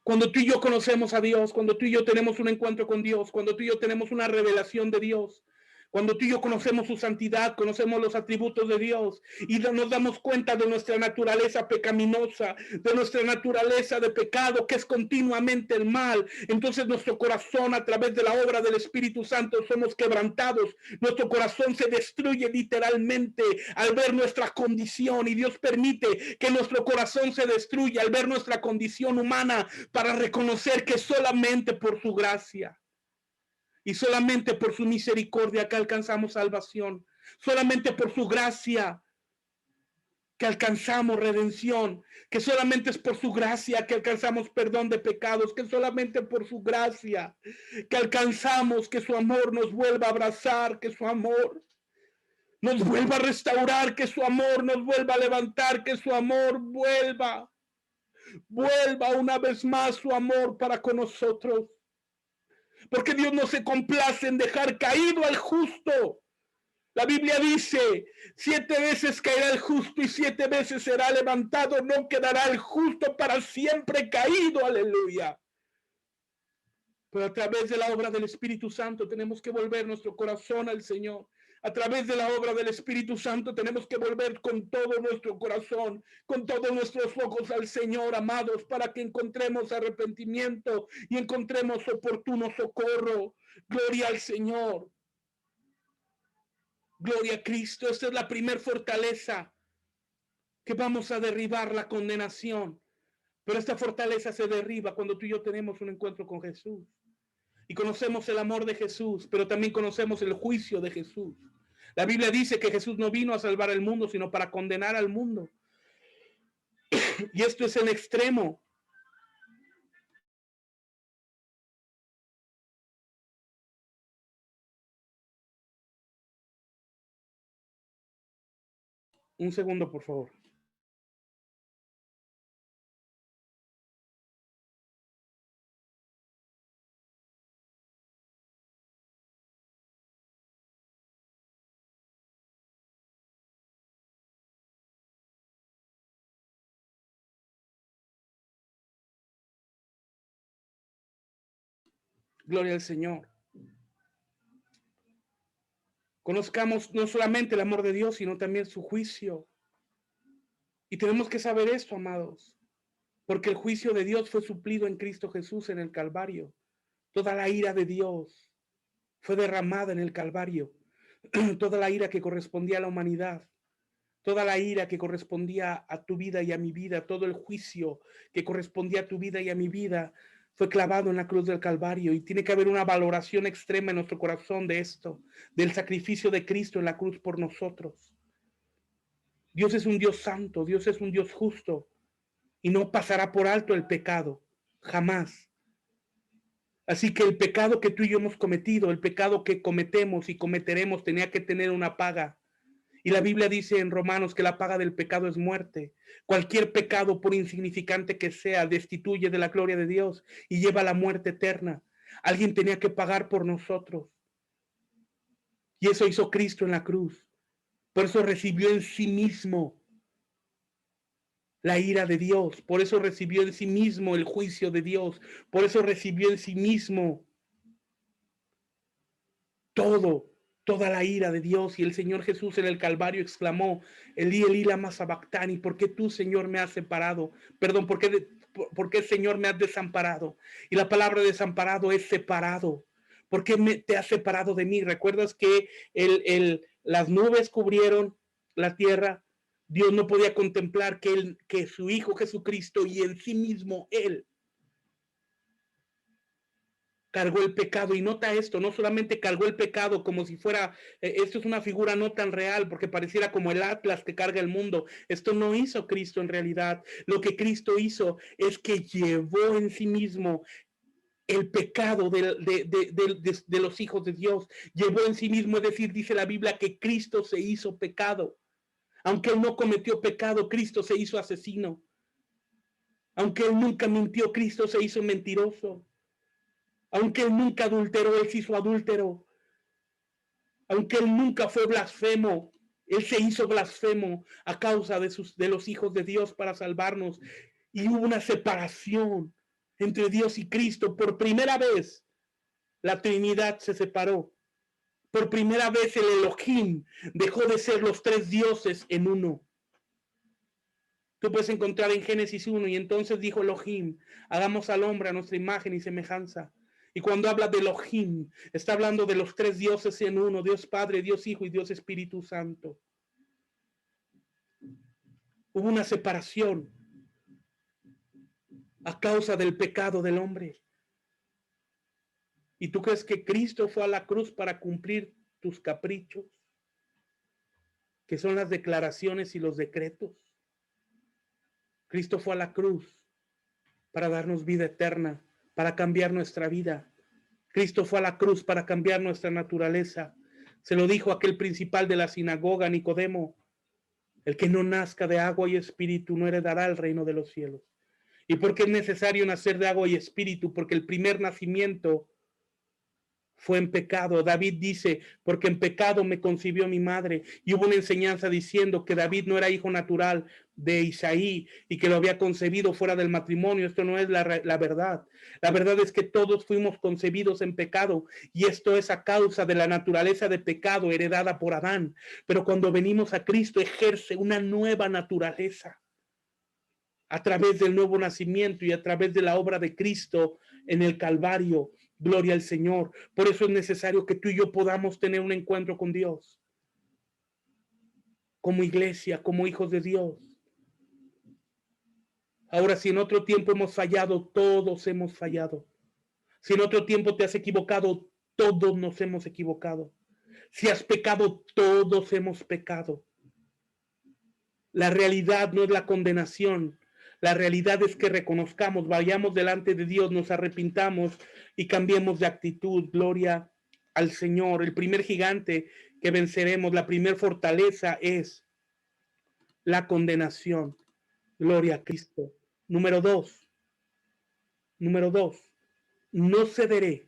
Cuando tú y yo conocemos a Dios, cuando tú y yo tenemos un encuentro con Dios, cuando tú y yo tenemos una revelación de Dios, cuando tú y yo conocemos su santidad, conocemos los atributos de Dios y nos damos cuenta de nuestra naturaleza pecaminosa, de nuestra naturaleza de pecado, que es continuamente el mal, entonces nuestro corazón, a través de la obra del Espíritu Santo, somos quebrantados. Nuestro corazón se destruye literalmente al ver nuestra condición, y Dios permite que nuestro corazón se destruya al ver nuestra condición humana, para reconocer que solamente por su gracia y solamente por su misericordia que alcanzamos salvación, solamente por su gracia que alcanzamos redención, que solamente es por su gracia que alcanzamos perdón de pecados, que solamente por su gracia que alcanzamos que su amor nos vuelva a abrazar, que su amor nos vuelva a restaurar, que su amor nos vuelva a levantar, que su amor vuelva una vez más su amor para con nosotros. Porque Dios no se complace en dejar caído al justo. La Biblia dice, 7 veces caerá el justo y 7 veces será levantado. No quedará el justo para siempre caído. Aleluya. Pero a través de la obra del Espíritu Santo tenemos que volver nuestro corazón al Señor. A través de la obra del Espíritu Santo tenemos que volver con todo nuestro corazón, con todos nuestros ojos al Señor, amados, para que encontremos arrepentimiento y encontremos oportuno socorro. Gloria al Señor. Gloria a Cristo. Esta es la primer fortaleza, que vamos a derribar la condenación. Pero esta fortaleza se derriba cuando tú y yo tenemos un encuentro con Jesús. Y conocemos el amor de Jesús, pero también conocemos el juicio de Jesús. La Biblia dice que Jesús no vino a salvar al mundo, sino para condenar al mundo. Y esto es en extremo. Un segundo, por favor. Gloria al Señor. Conozcamos no solamente el amor de Dios, sino también su juicio. Y tenemos que saber esto, amados, porque el juicio de Dios fue suplido en Cristo Jesús en el Calvario. Toda la ira de Dios fue derramada en el Calvario. Toda la ira que correspondía a la humanidad, toda la ira que correspondía a tu vida y a mi vida, todo el juicio que correspondía a tu vida y a mi vida, fue clavado en la cruz del Calvario. Y tiene que haber una valoración extrema en nuestro corazón de esto, del sacrificio de Cristo en la cruz por nosotros. Dios es un Dios santo, Dios es un Dios justo, y no pasará por alto el pecado, jamás. Así que el pecado que tú y yo hemos cometido, el pecado que cometemos y cometeremos, tenía que tener una paga. Y la Biblia dice en Romanos que la paga del pecado es muerte. Cualquier pecado, por insignificante que sea, destituye de la gloria de Dios y lleva a la muerte eterna. Alguien tenía que pagar por nosotros. Y eso hizo Cristo en la cruz. Por eso recibió en sí mismo la ira de Dios. Por eso recibió en sí mismo el juicio de Dios. Por eso recibió en sí mismo toda la ira de Dios. Y el Señor Jesús en el Calvario exclamó, Elí, Elí, lama sabactani, ¿por qué tú, Señor, me has separado? Perdón, ¿por qué, Señor, me has desamparado? Y la palabra desamparado es separado. ¿Por qué te has separado de mí? ¿Recuerdas que las nubes cubrieron la tierra? Dios no podía contemplar que su Hijo Jesucristo y en sí mismo Él cargó el pecado. Y nota esto, no solamente cargó el pecado como si fuera, esto es una figura no tan real, porque pareciera como el Atlas que carga el mundo. Esto no hizo Cristo en realidad. Lo que Cristo hizo es que llevó en sí mismo el pecado de los hijos de Dios. Llevó en sí mismo, es decir, dice la Biblia que Cristo se hizo pecado. Aunque él no cometió pecado, Cristo se hizo asesino. Aunque él nunca mintió, Cristo se hizo mentiroso. Aunque él nunca adulteró, él se hizo adúltero. Aunque él nunca fue blasfemo, Él se hizo blasfemo a causa de los hijos de Dios para salvarnos. Y hubo una separación entre Dios y Cristo. Por primera vez, la Trinidad se separó. Por primera vez el Elohim dejó de ser los tres dioses en uno. Tú puedes encontrar en Génesis 1, y entonces dijo Elohim, hagamos al hombre a nuestra imagen y semejanza. Y cuando habla de Elohim, está hablando de los tres dioses en uno, Dios Padre, Dios Hijo y Dios Espíritu Santo. Hubo una separación a causa del pecado del hombre. ¿Y tú crees que Cristo fue a la cruz para cumplir tus caprichos? Que son las declaraciones y los decretos. Cristo fue a la cruz para darnos vida eterna, para cambiar nuestra vida. Cristo fue a la cruz para cambiar nuestra naturaleza. Se lo dijo aquel principal de la sinagoga, Nicodemo: el que no nazca de agua y espíritu no heredará el reino de los cielos. ¿Y por qué es necesario nacer de agua y espíritu? Porque el primer nacimiento fue en pecado. David dice, porque en pecado me concibió mi madre. Y hubo una enseñanza diciendo que David no era hijo natural de Isaí y que lo había concebido fuera del matrimonio. Esto no es la verdad. La verdad es que todos fuimos concebidos en pecado, y esto es a causa de la naturaleza de pecado heredada por Adán. Pero cuando venimos a Cristo, ejerce una nueva naturaleza a través del nuevo nacimiento y a través de la obra de Cristo en el Calvario. Gloria al Señor. Por eso es necesario que tú y yo podamos tener un encuentro con Dios. Como iglesia, como hijos de Dios. Ahora, si en otro tiempo hemos fallado, todos hemos fallado. Si en otro tiempo te has equivocado, todos nos hemos equivocado. Si has pecado, todos hemos pecado. La realidad no es la condenación. La realidad es que reconozcamos, vayamos delante de Dios, nos arrepintamos y cambiemos de actitud. Gloria al Señor. El primer gigante que venceremos, la primer fortaleza es la condenación. Gloria a Cristo. Número dos, no cederé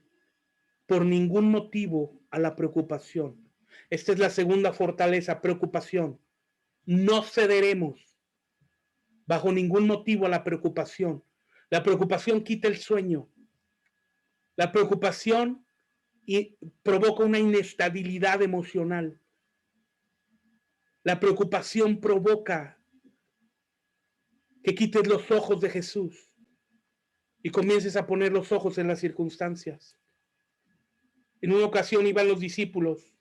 por ningún motivo a la preocupación. Esta es la segunda fortaleza, preocupación. No cederemos bajo ningún motivo a la preocupación. La preocupación quita el sueño. La preocupación provoca una inestabilidad emocional. La preocupación provoca que quites los ojos de Jesús y comiences a poner los ojos en las circunstancias. En una ocasión iban los discípulos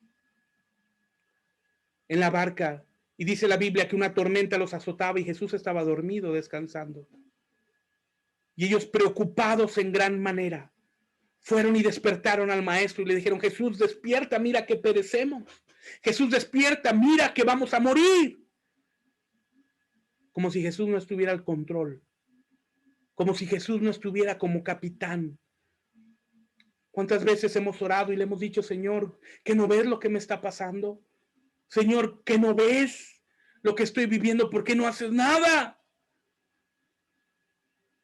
en la barca y dice la Biblia que una tormenta los azotaba y Jesús estaba dormido, descansando. Y ellos, preocupados en gran manera, fueron y despertaron al maestro y le dijeron: Jesús, despierta, mira que perecemos. Jesús, despierta, mira que vamos a morir. Como si Jesús no estuviera al control. Como si Jesús no estuviera como capitán. ¿Cuántas veces hemos orado y le hemos dicho: Señor, ¿que no ves lo que me está pasando? Señor, ¿que no ves lo que estoy viviendo? ¿Por qué no haces nada?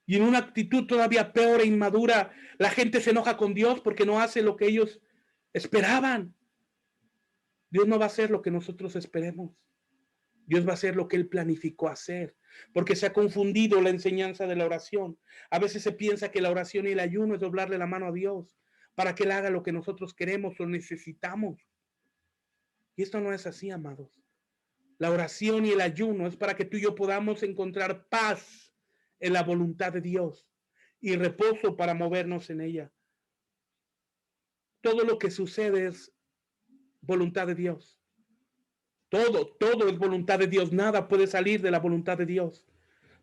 Y en una actitud todavía peor e inmadura, la gente se enoja con Dios porque no hace lo que ellos esperaban. Dios no va a hacer lo que nosotros esperemos. Dios va a hacer lo que Él planificó hacer, porque se ha confundido la enseñanza de la oración. A veces se piensa que la oración y el ayuno es doblarle la mano a Dios para que Él haga lo que nosotros queremos o necesitamos. Y esto no es así, amados. La oración y el ayuno es para que tú y yo podamos encontrar paz en la voluntad de Dios y reposo para movernos en ella. Todo lo que sucede es voluntad de Dios. Todo es voluntad de Dios. Nada puede salir de la voluntad de Dios.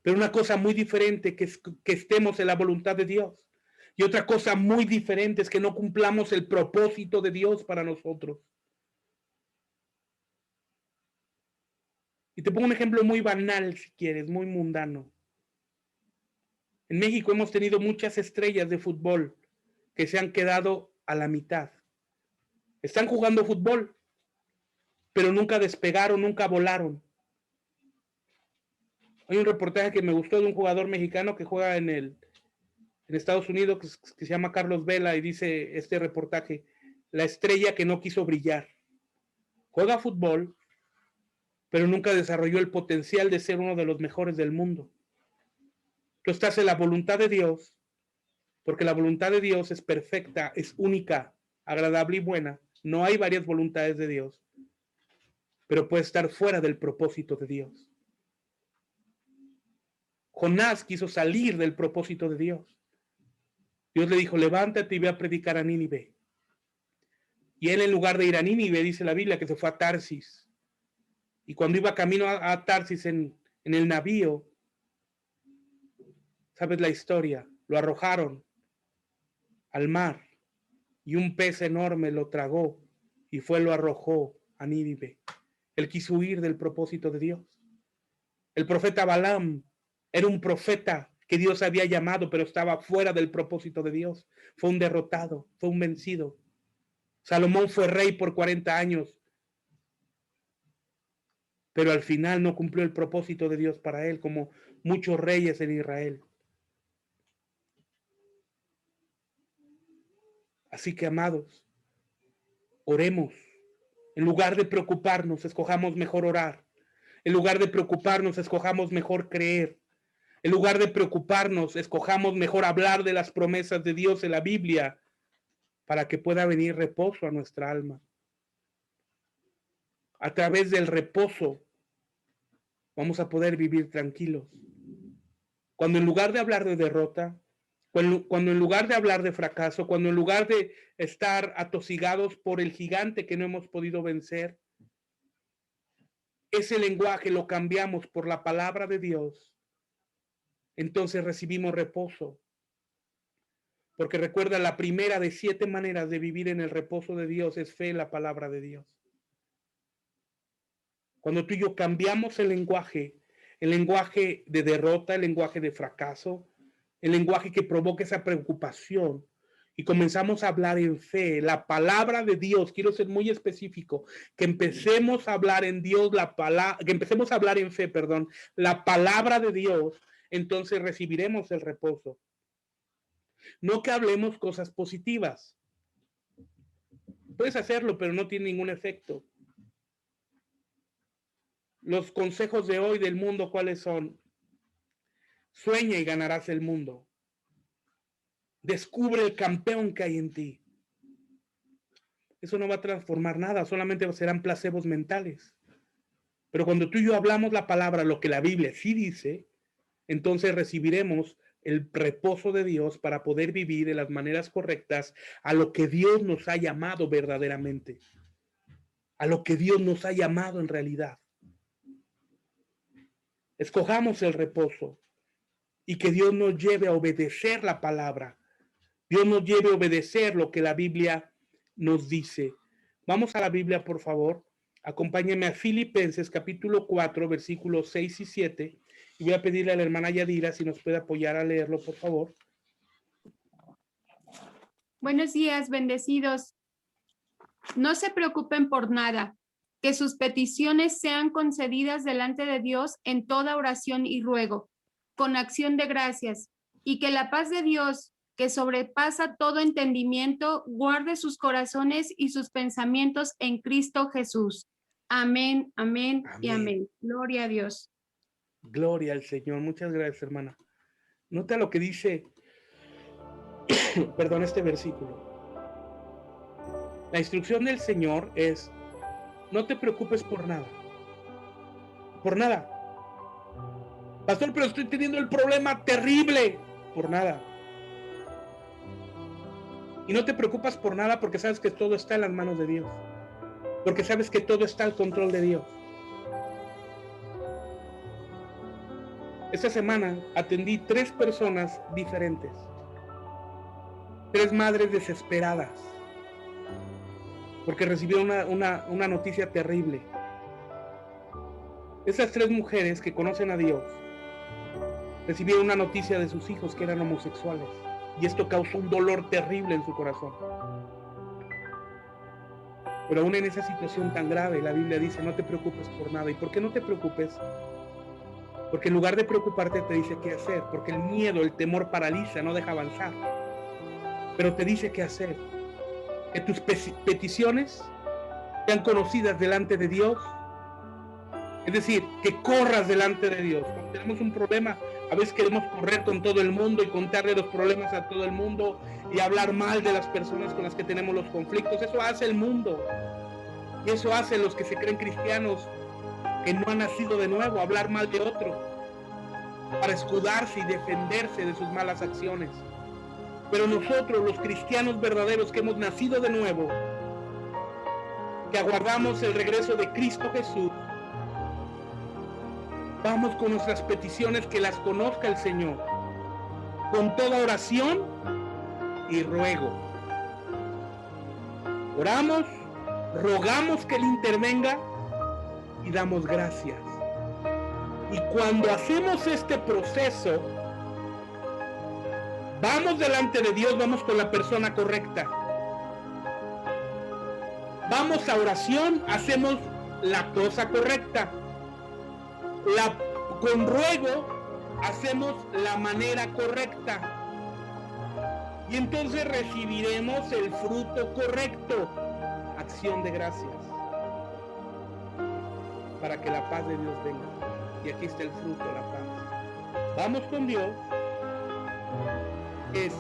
Pero una cosa muy diferente que estemos en la voluntad de Dios. Y otra cosa muy diferente es que no cumplamos el propósito de Dios para nosotros. Y te pongo un ejemplo muy banal, si quieres, muy mundano. En México hemos tenido muchas estrellas de fútbol que se han quedado a la mitad. Están jugando fútbol, pero nunca despegaron, nunca volaron. Hay un reportaje que me gustó de un jugador mexicano que juega en Estados Unidos, que se llama Carlos Vela, y dice este reportaje: la estrella que no quiso brillar. Juega fútbol, pero nunca desarrolló el potencial de ser uno de los mejores del mundo. Tú estás en la voluntad de Dios, porque la voluntad de Dios es perfecta, es única, agradable y buena. No hay varias voluntades de Dios, pero puede estar fuera del propósito de Dios. Jonás quiso salir del propósito de Dios. Dios le dijo, levántate y ve a predicar a Nínive. Y él, en lugar de ir a Nínive, dice la Biblia que se fue a Tarsis. Y cuando iba camino a Tarsis en el navío, ¿sabes la historia? Lo arrojaron al mar y un pez enorme lo tragó y lo arrojó a Nínive. Él quiso huir del propósito de Dios. El profeta Balaam era un profeta que Dios había llamado, pero estaba fuera del propósito de Dios. Fue un derrotado, fue un vencido. Salomón fue rey por 40 años, pero al final no cumplió el propósito de Dios para él, como muchos reyes en Israel. Así que, amados, oremos. En lugar de preocuparnos, escojamos mejor orar. En lugar de preocuparnos, escojamos mejor creer. En lugar de preocuparnos, escojamos mejor hablar de las promesas de Dios en la Biblia para que pueda venir reposo a nuestra alma. A través del reposo vamos a poder vivir tranquilos. Cuando en lugar de hablar de derrota, cuando en lugar de hablar de fracaso, cuando en lugar de estar atosigados por el gigante que no hemos podido vencer, ese lenguaje lo cambiamos por la palabra de Dios, entonces recibimos reposo. Porque recuerda, la primera de 7 maneras de vivir en el reposo de Dios es fe en la palabra de Dios. Cuando tú y yo cambiamos el lenguaje de derrota, el lenguaje de fracaso, el lenguaje que provoca esa preocupación, y comenzamos a hablar en fe, la palabra de Dios, quiero ser muy específico, que empecemos a hablar en Dios, que empecemos a hablar en fe, la palabra de Dios, entonces recibiremos el reposo. No que hablemos cosas positivas. Puedes hacerlo, pero no tiene ningún efecto. Los consejos de hoy del mundo, ¿cuáles son? Sueña y ganarás el mundo. Descubre el campeón que hay en ti. Eso no va a transformar nada, solamente serán placebos mentales. Pero cuando tú y yo hablamos la palabra, lo que la Biblia sí dice, entonces recibiremos el reposo de Dios para poder vivir de las maneras correctas a lo que Dios nos ha llamado verdaderamente, a lo que Dios nos ha llamado en realidad. Escojamos el reposo y que Dios nos lleve a obedecer la palabra. Dios nos lleve a obedecer lo que la Biblia nos dice. Vamos a la Biblia, por favor. Acompáñenme a Filipenses capítulo 4, versículos 6 y 7. Y voy a pedirle a la hermana Yadira si nos puede apoyar a leerlo, por favor. Buenos días, bendecidos. No se preocupen por nada, que sus peticiones sean concedidas delante de Dios en toda oración y ruego, con acción de gracias, y que la paz de Dios, que sobrepasa todo entendimiento, guarde sus corazones y sus pensamientos en Cristo Jesús. Amén, amén, amén. Y amén. Gloria a Dios. Gloria al Señor. Muchas gracias, hermana. Nota lo que dice, perdón, este versículo. La instrucción del Señor es, no te preocupes por nada. Por nada. Pastor, pero estoy teniendo el problema terrible. Por nada. Y no te preocupas por nada porque sabes que todo está en las manos de Dios. Porque sabes que todo está al control de Dios. Esta semana atendí 3 personas diferentes. 3 madres desesperadas. Porque recibieron una noticia terrible. Esas 3 mujeres que conocen a Dios recibieron una noticia de sus hijos que eran homosexuales. Y esto causó un dolor terrible en su corazón. Pero aún en esa situación tan grave, la Biblia dice, no te preocupes por nada. ¿Y por qué no te preocupes? Porque en lugar de preocuparte te dice qué hacer. Porque el miedo, el temor paraliza, no deja avanzar. Pero te dice qué hacer. Que tus peticiones sean conocidas delante de Dios Es decir, que corras delante de Dios. Cuando tenemos un problema, a veces queremos correr con todo el mundo y contarle los problemas a todo el mundo y hablar mal de las personas con las que tenemos los conflictos. Eso hace el mundo. Y eso hacen los que se creen cristianos, que no han nacido de nuevo, hablar mal de otros, para escudarse y defenderse de sus malas acciones. Pero nosotros, los cristianos verdaderos que hemos nacido de nuevo, que aguardamos el regreso de Cristo Jesús, vamos con nuestras peticiones que las conozca el Señor, con toda oración y ruego. Oramos, rogamos que Él intervenga y damos gracias. Y cuando hacemos este proceso, vamos delante de Dios, vamos con la persona correcta. Vamos a oración, hacemos la cosa correcta. Con ruego hacemos la manera correcta. Y entonces recibiremos el fruto correcto. Acción de gracias. Para que la paz de Dios venga. Y aquí está el fruto, la paz. Vamos con Dios. Es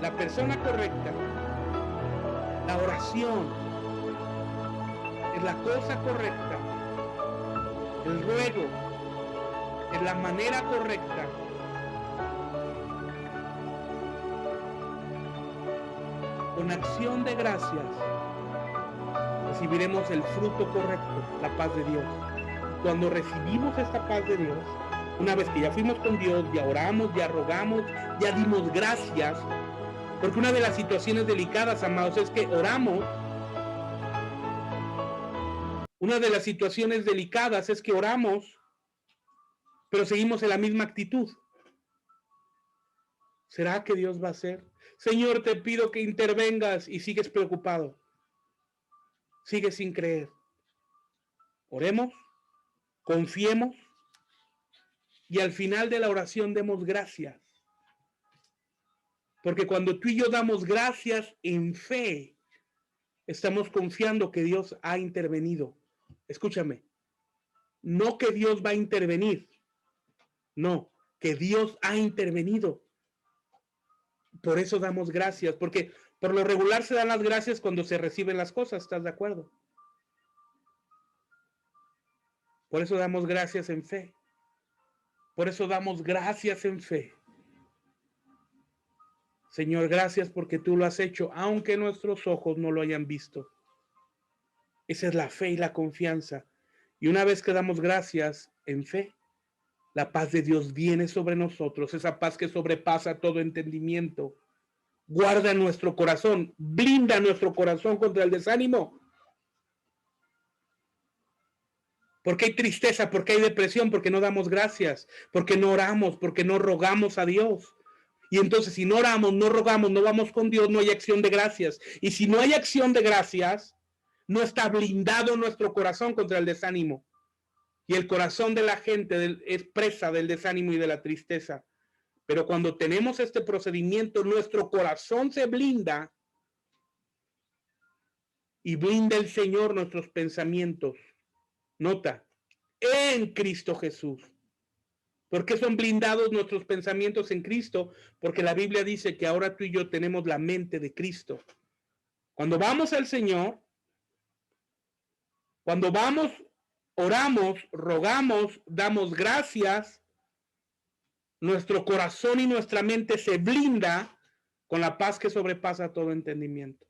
la persona correcta. La oración es la cosa correcta. El ruego es la manera correcta. Con acción de gracias recibiremos el fruto correcto, la paz de Dios. Cuando recibimos esta paz de Dios, una vez que ya fuimos con Dios, ya oramos, ya rogamos, ya dimos gracias, porque una de las situaciones delicadas, amados, es que oramos. Una de las situaciones delicadas es que oramos, pero seguimos en la misma actitud. ¿Será que Dios va a hacer? Señor, te pido que intervengas, y sigues preocupado. Sigues sin creer. Oremos, confiemos, y al final de la oración demos gracias. Porque cuando tú y yo damos gracias en fe, estamos confiando que Dios ha intervenido. Escúchame, no que Dios va a intervenir, no, que Dios ha intervenido. Por eso damos gracias, porque por lo regular se dan las gracias cuando se reciben las cosas, ¿estás de acuerdo? Por eso damos gracias en fe. Por eso damos gracias en fe. Señor, gracias porque tú lo has hecho, aunque nuestros ojos no lo hayan visto. Esa es la fe y la confianza. Y una vez que damos gracias en fe, la paz de Dios viene sobre nosotros, esa paz que sobrepasa todo entendimiento. Guarda nuestro corazón, blinda nuestro corazón contra el desánimo. Porque hay tristeza, porque hay depresión, porque no damos gracias, porque no oramos, porque no rogamos a Dios. Y entonces si no oramos, no rogamos, no vamos con Dios, no hay acción de gracias. Y si no hay acción de gracias, no está blindado nuestro corazón contra el desánimo. Y el corazón de la gente es presa del desánimo y de la tristeza. Pero cuando tenemos este procedimiento, nuestro corazón se blinda y blinda el Señor nuestros pensamientos. Nota, en Cristo Jesús. ¿Por qué son blindados nuestros pensamientos en Cristo? Porque la Biblia dice que ahora tú y yo tenemos la mente de Cristo. Cuando vamos al Señor, cuando vamos, oramos, rogamos, damos gracias, nuestro corazón y nuestra mente se blinda con la paz que sobrepasa todo entendimiento.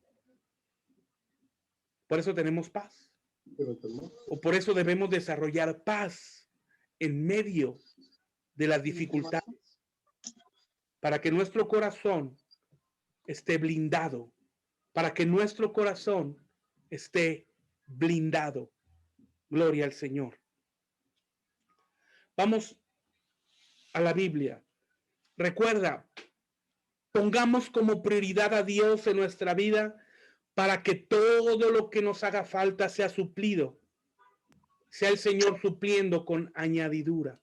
Por eso tenemos paz. O por eso debemos desarrollar paz en medio de las dificultades, para que nuestro corazón esté blindado, para que nuestro corazón esté blindado. Gloria al Señor. Vamos a la Biblia. Recuerda, pongamos como prioridad a Dios en nuestra vida para que todo lo que nos haga falta sea suplido, sea el Señor supliendo con añadidura.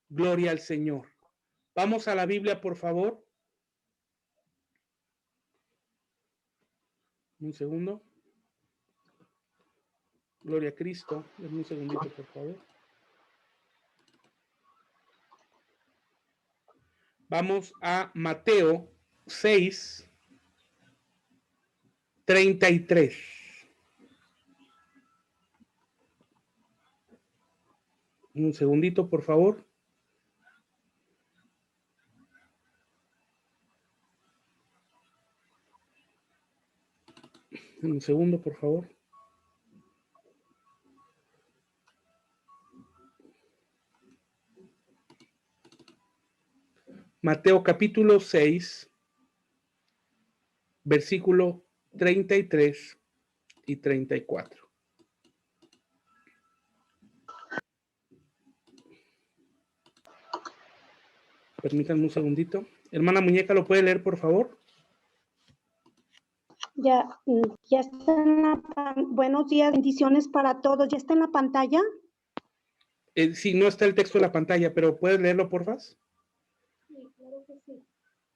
Gloria al Señor. Vamos a la Biblia, por favor. Un segundo. Gloria a Cristo. Denme un segundito, por favor. Vamos a Mateo 6, 33. Un segundito, por favor. Un segundo, por favor. Mateo capítulo 6, versículo 33 y 34. Permítanme un segundito. Hermana Muñeca, ¿lo puede leer, por favor? Ya está en buenos días, bendiciones para todos. ¿Ya está en la pantalla? Sí, no está el texto en la pantalla, pero ¿puedes leerlo, por favor? Sí, claro que sí.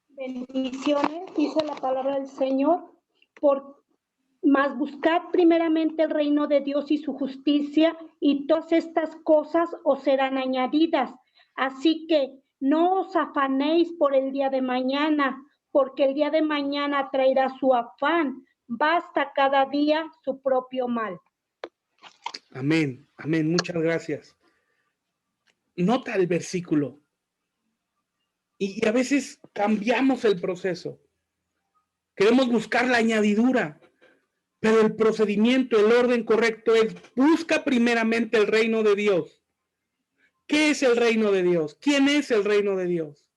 Bendiciones, dice la palabra del Señor, mas buscad primeramente el reino de Dios y su justicia, y todas estas cosas os serán añadidas. Así que no os afanéis por el día de mañana, porque el día de mañana traerá su afán. Basta cada día su propio mal. Amén, amén, muchas gracias. Nota el versículo. Y a veces cambiamos el proceso. Queremos buscar la añadidura, pero el procedimiento, el orden correcto es: busca primeramente el reino de Dios. ¿Qué es el reino de Dios? ¿Quién es el reino de Dios?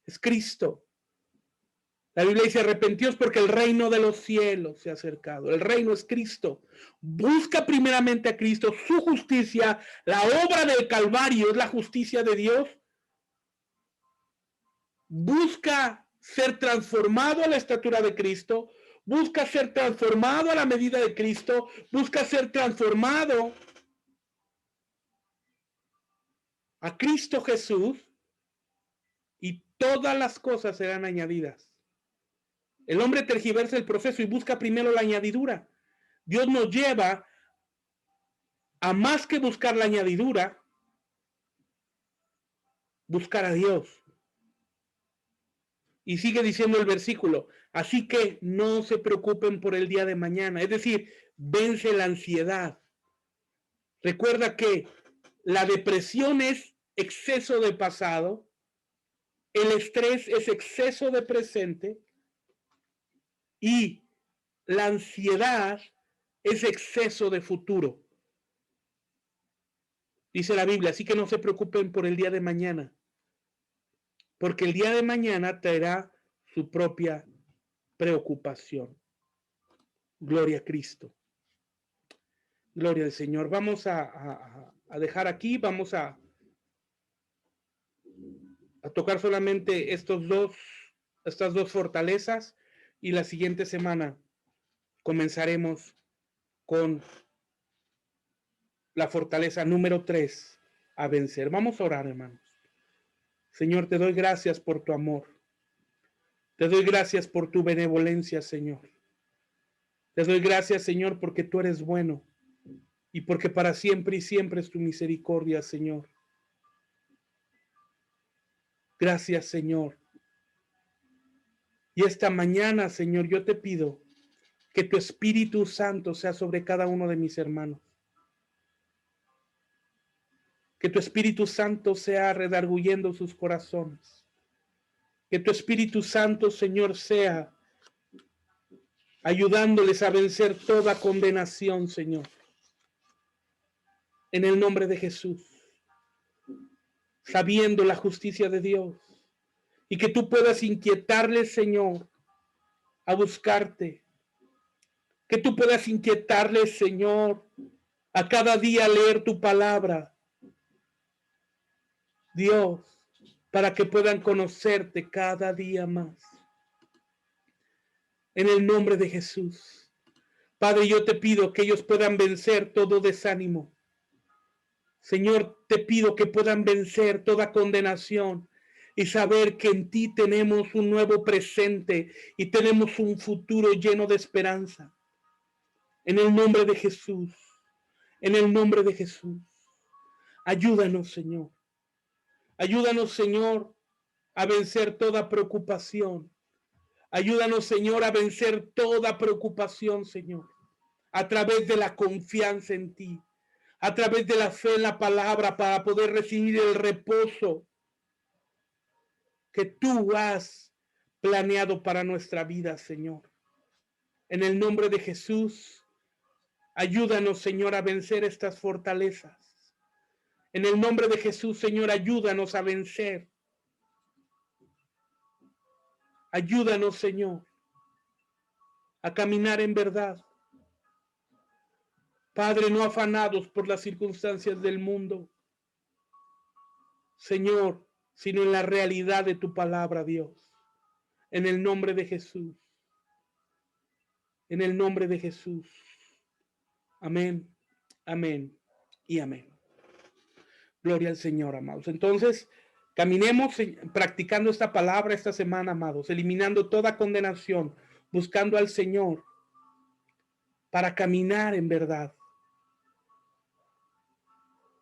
Es Cristo. La Biblia dice: arrepentíos porque el reino de los cielos se ha acercado. El reino es Cristo. Busca primeramente a Cristo, su justicia. La obra del Calvario es la justicia de Dios. Busca ser transformado a la estatura de Cristo. Busca ser transformado a la medida de Cristo. Busca ser transformado a Cristo Jesús, y todas las cosas serán añadidas. El hombre tergiversa el proceso y busca primero la añadidura. Dios nos lleva a, más que buscar la añadidura, buscar a Dios. Y sigue diciendo el versículo: así que no se preocupen por el día de mañana. Es decir, vence la ansiedad. Recuerda que la depresión es exceso de pasado, el estrés es exceso de presente, y la ansiedad es exceso de futuro. Dice la Biblia: así que no se preocupen por el día de mañana, porque el día de mañana traerá su propia preocupación. Gloria a Cristo. Gloria al Señor. Vamos a dejar aquí, vamos a tocar solamente estas dos fortalezas, y la siguiente semana comenzaremos con la fortaleza número 3, a vencer. Vamos a orar, hermanos. Señor, te doy gracias por tu amor. Te doy gracias por tu benevolencia, Señor. Te doy gracias, Señor, porque tú eres bueno y porque para siempre y siempre es tu misericordia, Señor. Gracias, Señor. Y esta mañana, Señor, yo te pido que tu Espíritu Santo sea sobre cada uno de mis hermanos. Que tu Espíritu Santo sea redarguyendo sus corazones. Que tu Espíritu Santo, Señor, sea ayudándoles a vencer toda condenación, Señor. En el nombre de Jesús. Sabiendo la justicia de Dios. Y que tú puedas inquietarles, Señor, a buscarte. Que tú puedas inquietarles, Señor, a cada día leer tu palabra. Dios, para que puedan conocerte cada día más. En el nombre de Jesús. Padre, yo te pido que ellos puedan vencer todo desánimo. Señor, te pido que puedan vencer toda condenación y saber que en ti tenemos un nuevo presente y tenemos un futuro lleno de esperanza. En el nombre de Jesús. En el nombre de Jesús. Ayúdanos, Señor. Ayúdanos, Señor, a vencer toda preocupación. Ayúdanos, Señor, a vencer toda preocupación, Señor, a través de la confianza en ti, a través de la fe en la palabra, para poder recibir el reposo que tú has planeado para nuestra vida, Señor. En el nombre de Jesús, ayúdanos, Señor, a vencer estas fortalezas. En el nombre de Jesús, Señor, ayúdanos a vencer. Ayúdanos, Señor, a caminar en verdad. Padre, no afanados por las circunstancias del mundo, Señor, sino en la realidad de tu palabra, Dios. En el nombre de Jesús. En el nombre de Jesús. Amén, amén y amén. Gloria al Señor, amados. Entonces, caminemos practicando esta palabra esta semana, amados, eliminando toda condenación, buscando al Señor para caminar en verdad,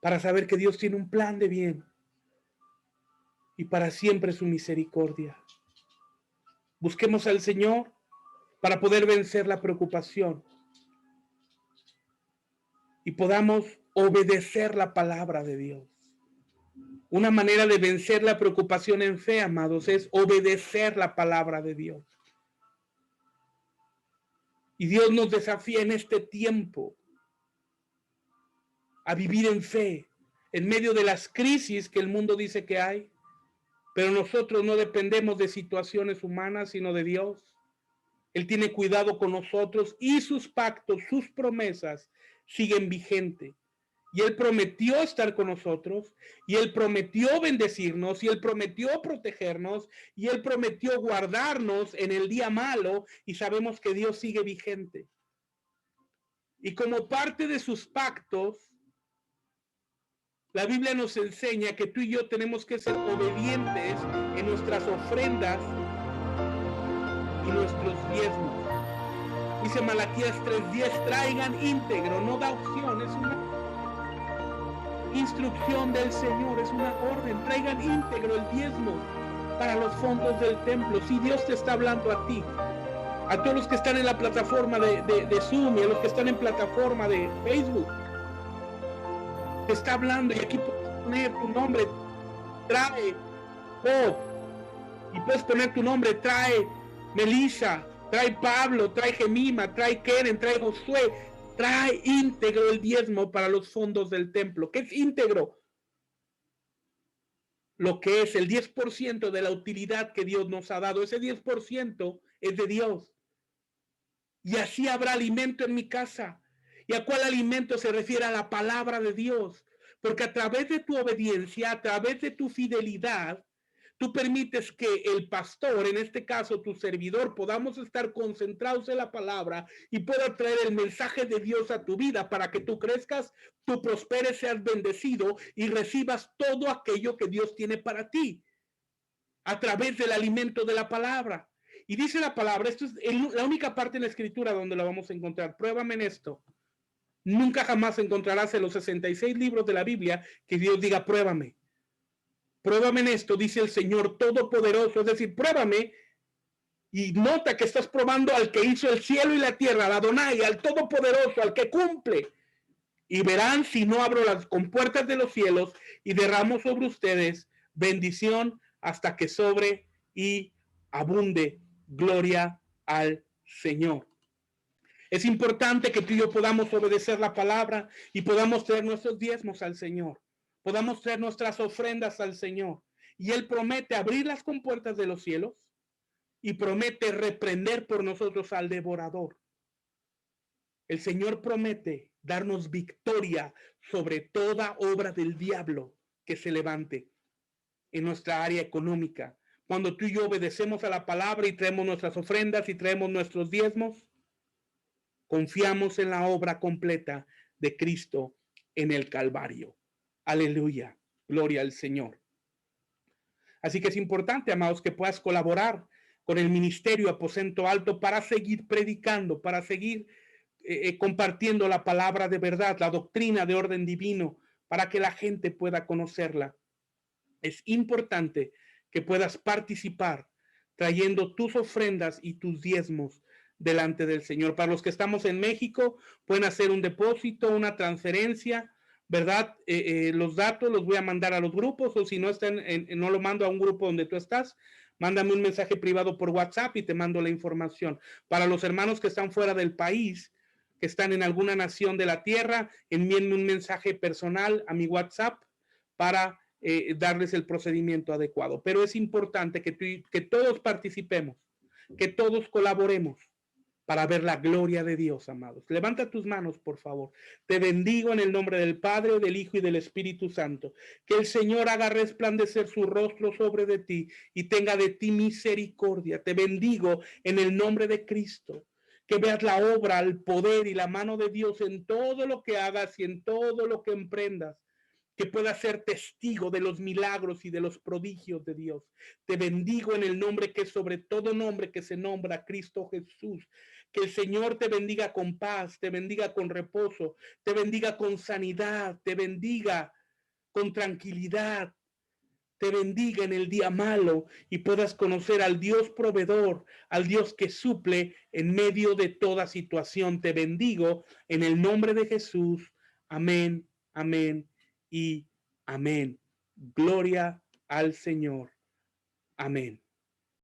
para saber que Dios tiene un plan de bien y para siempre su misericordia. Busquemos al Señor para poder vencer la preocupación y podamos obedecer la palabra de Dios. Una manera de vencer la preocupación en fe, amados, es obedecer la palabra de Dios. Y Dios nos desafía en este tiempo a vivir en fe, en medio de las crisis que el mundo dice que hay, pero nosotros no dependemos de situaciones humanas, sino de Dios. Él tiene cuidado con nosotros y sus pactos, sus promesas siguen vigentes. Y Él prometió estar con nosotros, y Él prometió bendecirnos, y Él prometió protegernos, y Él prometió guardarnos en el día malo, y sabemos que Dios sigue vigente. Y como parte de sus pactos, la Biblia nos enseña que tú y yo tenemos que ser obedientes en nuestras ofrendas y nuestros diezmos. Dice Malaquías 3:10, traigan íntegro, no da opción, es una instrucción del Señor, es una orden, traigan íntegro el diezmo para los fondos del templo. Si Dios te está hablando a ti, a todos los que están en la plataforma de Zoom y a los que están en plataforma de Facebook, te está hablando, y aquí puedes poner tu nombre, trae Bob, y puedes poner tu nombre, trae Melissa, trae Pablo, trae Gemima, trae Keren, trae Josué, trae íntegro el diezmo para los fondos del templo. ¿Qué es íntegro? Lo que es el 10% de la utilidad que Dios nos ha dado. Ese 10% es de Dios. Y así habrá alimento en mi casa. ¿Y a cuál alimento se refiere? A la palabra de Dios? Porque a través de tu obediencia, a través de tu fidelidad, tú permites que el pastor, en este caso tu servidor, podamos estar concentrados en la palabra y pueda traer el mensaje de Dios a tu vida para que tú crezcas, tú prosperes, seas bendecido y recibas todo aquello que Dios tiene para ti a través del alimento de la palabra. Y dice la palabra, esto es la única parte en la escritura donde la vamos a encontrar. Pruébame en esto. Nunca jamás encontrarás en los 66 libros de la Biblia que Dios diga, pruébame. Pruébame en esto, dice el Señor Todopoderoso, es decir, pruébame, y nota que estás probando al que hizo el cielo y la tierra, al Adonai, al Todopoderoso, al que cumple. Y verán si no abro las compuertas de los cielos y derramo sobre ustedes bendición hasta que sobre y abunde. Gloria al Señor. Es importante que tú y yo podamos obedecer la palabra y podamos traer nuestros diezmos al Señor. Podamos traer nuestras ofrendas al Señor. Y Él promete abrir las compuertas de los cielos y promete reprender por nosotros al devorador. El Señor promete darnos victoria sobre toda obra del diablo que se levante en nuestra área económica. Cuando tú y yo obedecemos a la palabra y traemos nuestras ofrendas y traemos nuestros diezmos, confiamos en la obra completa de Cristo en el Calvario. Aleluya, gloria al Señor. Así que es importante, amados, que puedas colaborar con el ministerio Aposento Alto para seguir predicando, para seguir compartiendo la palabra de verdad, la doctrina de orden divino, para que la gente pueda conocerla. Es importante que puedas participar trayendo tus ofrendas y tus diezmos delante del Señor. Para los que estamos en México, pueden hacer un depósito, una transferencia, ¿verdad? Los datos los voy a mandar a los grupos, o si no están, no lo mando a un grupo donde tú estás, mándame un mensaje privado por WhatsApp y te mando la información. Para los hermanos que están fuera del país, que están en alguna nación de la tierra, envíenme un mensaje personal a mi WhatsApp para darles el procedimiento adecuado. Pero es importante que todos participemos, que todos colaboremos para ver la gloria de Dios, amados. Levanta tus manos, por favor. Te bendigo en el nombre del Padre, del Hijo y del Espíritu Santo. Que el Señor haga resplandecer su rostro sobre de ti y tenga de ti misericordia. Te bendigo en el nombre de Cristo. Que veas la obra, el poder y la mano de Dios en todo lo que hagas y en todo lo que emprendas. Que puedas ser testigo de los milagros y de los prodigios de Dios. Te bendigo en el nombre que es sobre todo nombre que se nombra, Cristo Jesús. Que el Señor te bendiga con paz, te bendiga con reposo, te bendiga con sanidad, te bendiga con tranquilidad, te bendiga en el día malo y puedas conocer al Dios proveedor, al Dios que suple en medio de toda situación. Te bendigo en el nombre de Jesús. Amén, amén y amén. Gloria al Señor. Amén.